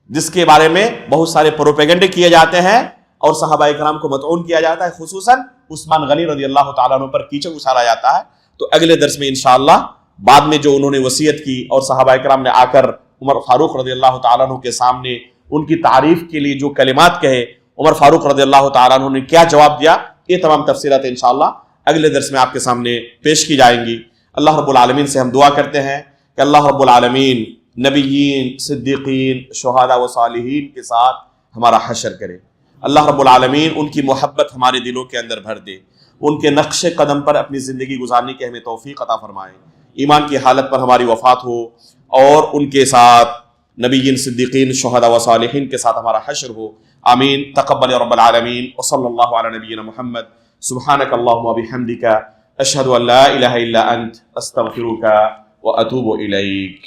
جس کے بارے میں بہت سارے پروپیگنڈے کیے جاتے ہیں اور صحابہ کرام کو مطعون کیا جاتا ہے، خصوصاً عثمان غنی رضی اللہ تعالیٰ عنہ پر کیچڑ اچھالا جاتا ہے۔ تو اگلے درس میں انشاءاللہ بعد میں جو انہوں نے وصیت کی اور صحابہ کرام نے آ کر عمر فاروق رضی اللہ تعالیٰ عنہ کے سامنے ان کی تعریف کے لیے جو کلمات کہے، عمر فاروق رضی اللہ تعالیٰ عنہ نے کیا جواب دیا، یہ تمام تفصیلات انشاءاللہ اگلے درس میں آپ کے سامنے پیش کی جائیں گی۔ اللہ رب العالمین سے ہم دعا کرتے ہیں کہ اللہ رب العالمین نبیین، صدیقین، شہداء و صالحین کے ساتھ ہمارا حشر کرے۔ اللہ رب العالمین ان کی محبت ہمارے دلوں کے اندر بھر دے، ان کے نقش قدم پر اپنی زندگی گزارنے کی ہمیں توفیق عطا فرمائے، ایمان کی حالت پر ہماری وفات ہو، اور ان کے ساتھ نبیین، صدیقین، شہداء و صالحین کے ساتھ ہمارا حشر ہو۔ آمین۔ تقبل رب العالمین، وصلی اللہ علی نبینا محمد۔ سبحانک اللہم وبحمدک، اشہد ان لا الہ الا انت، استغفرک واتوب الیک۔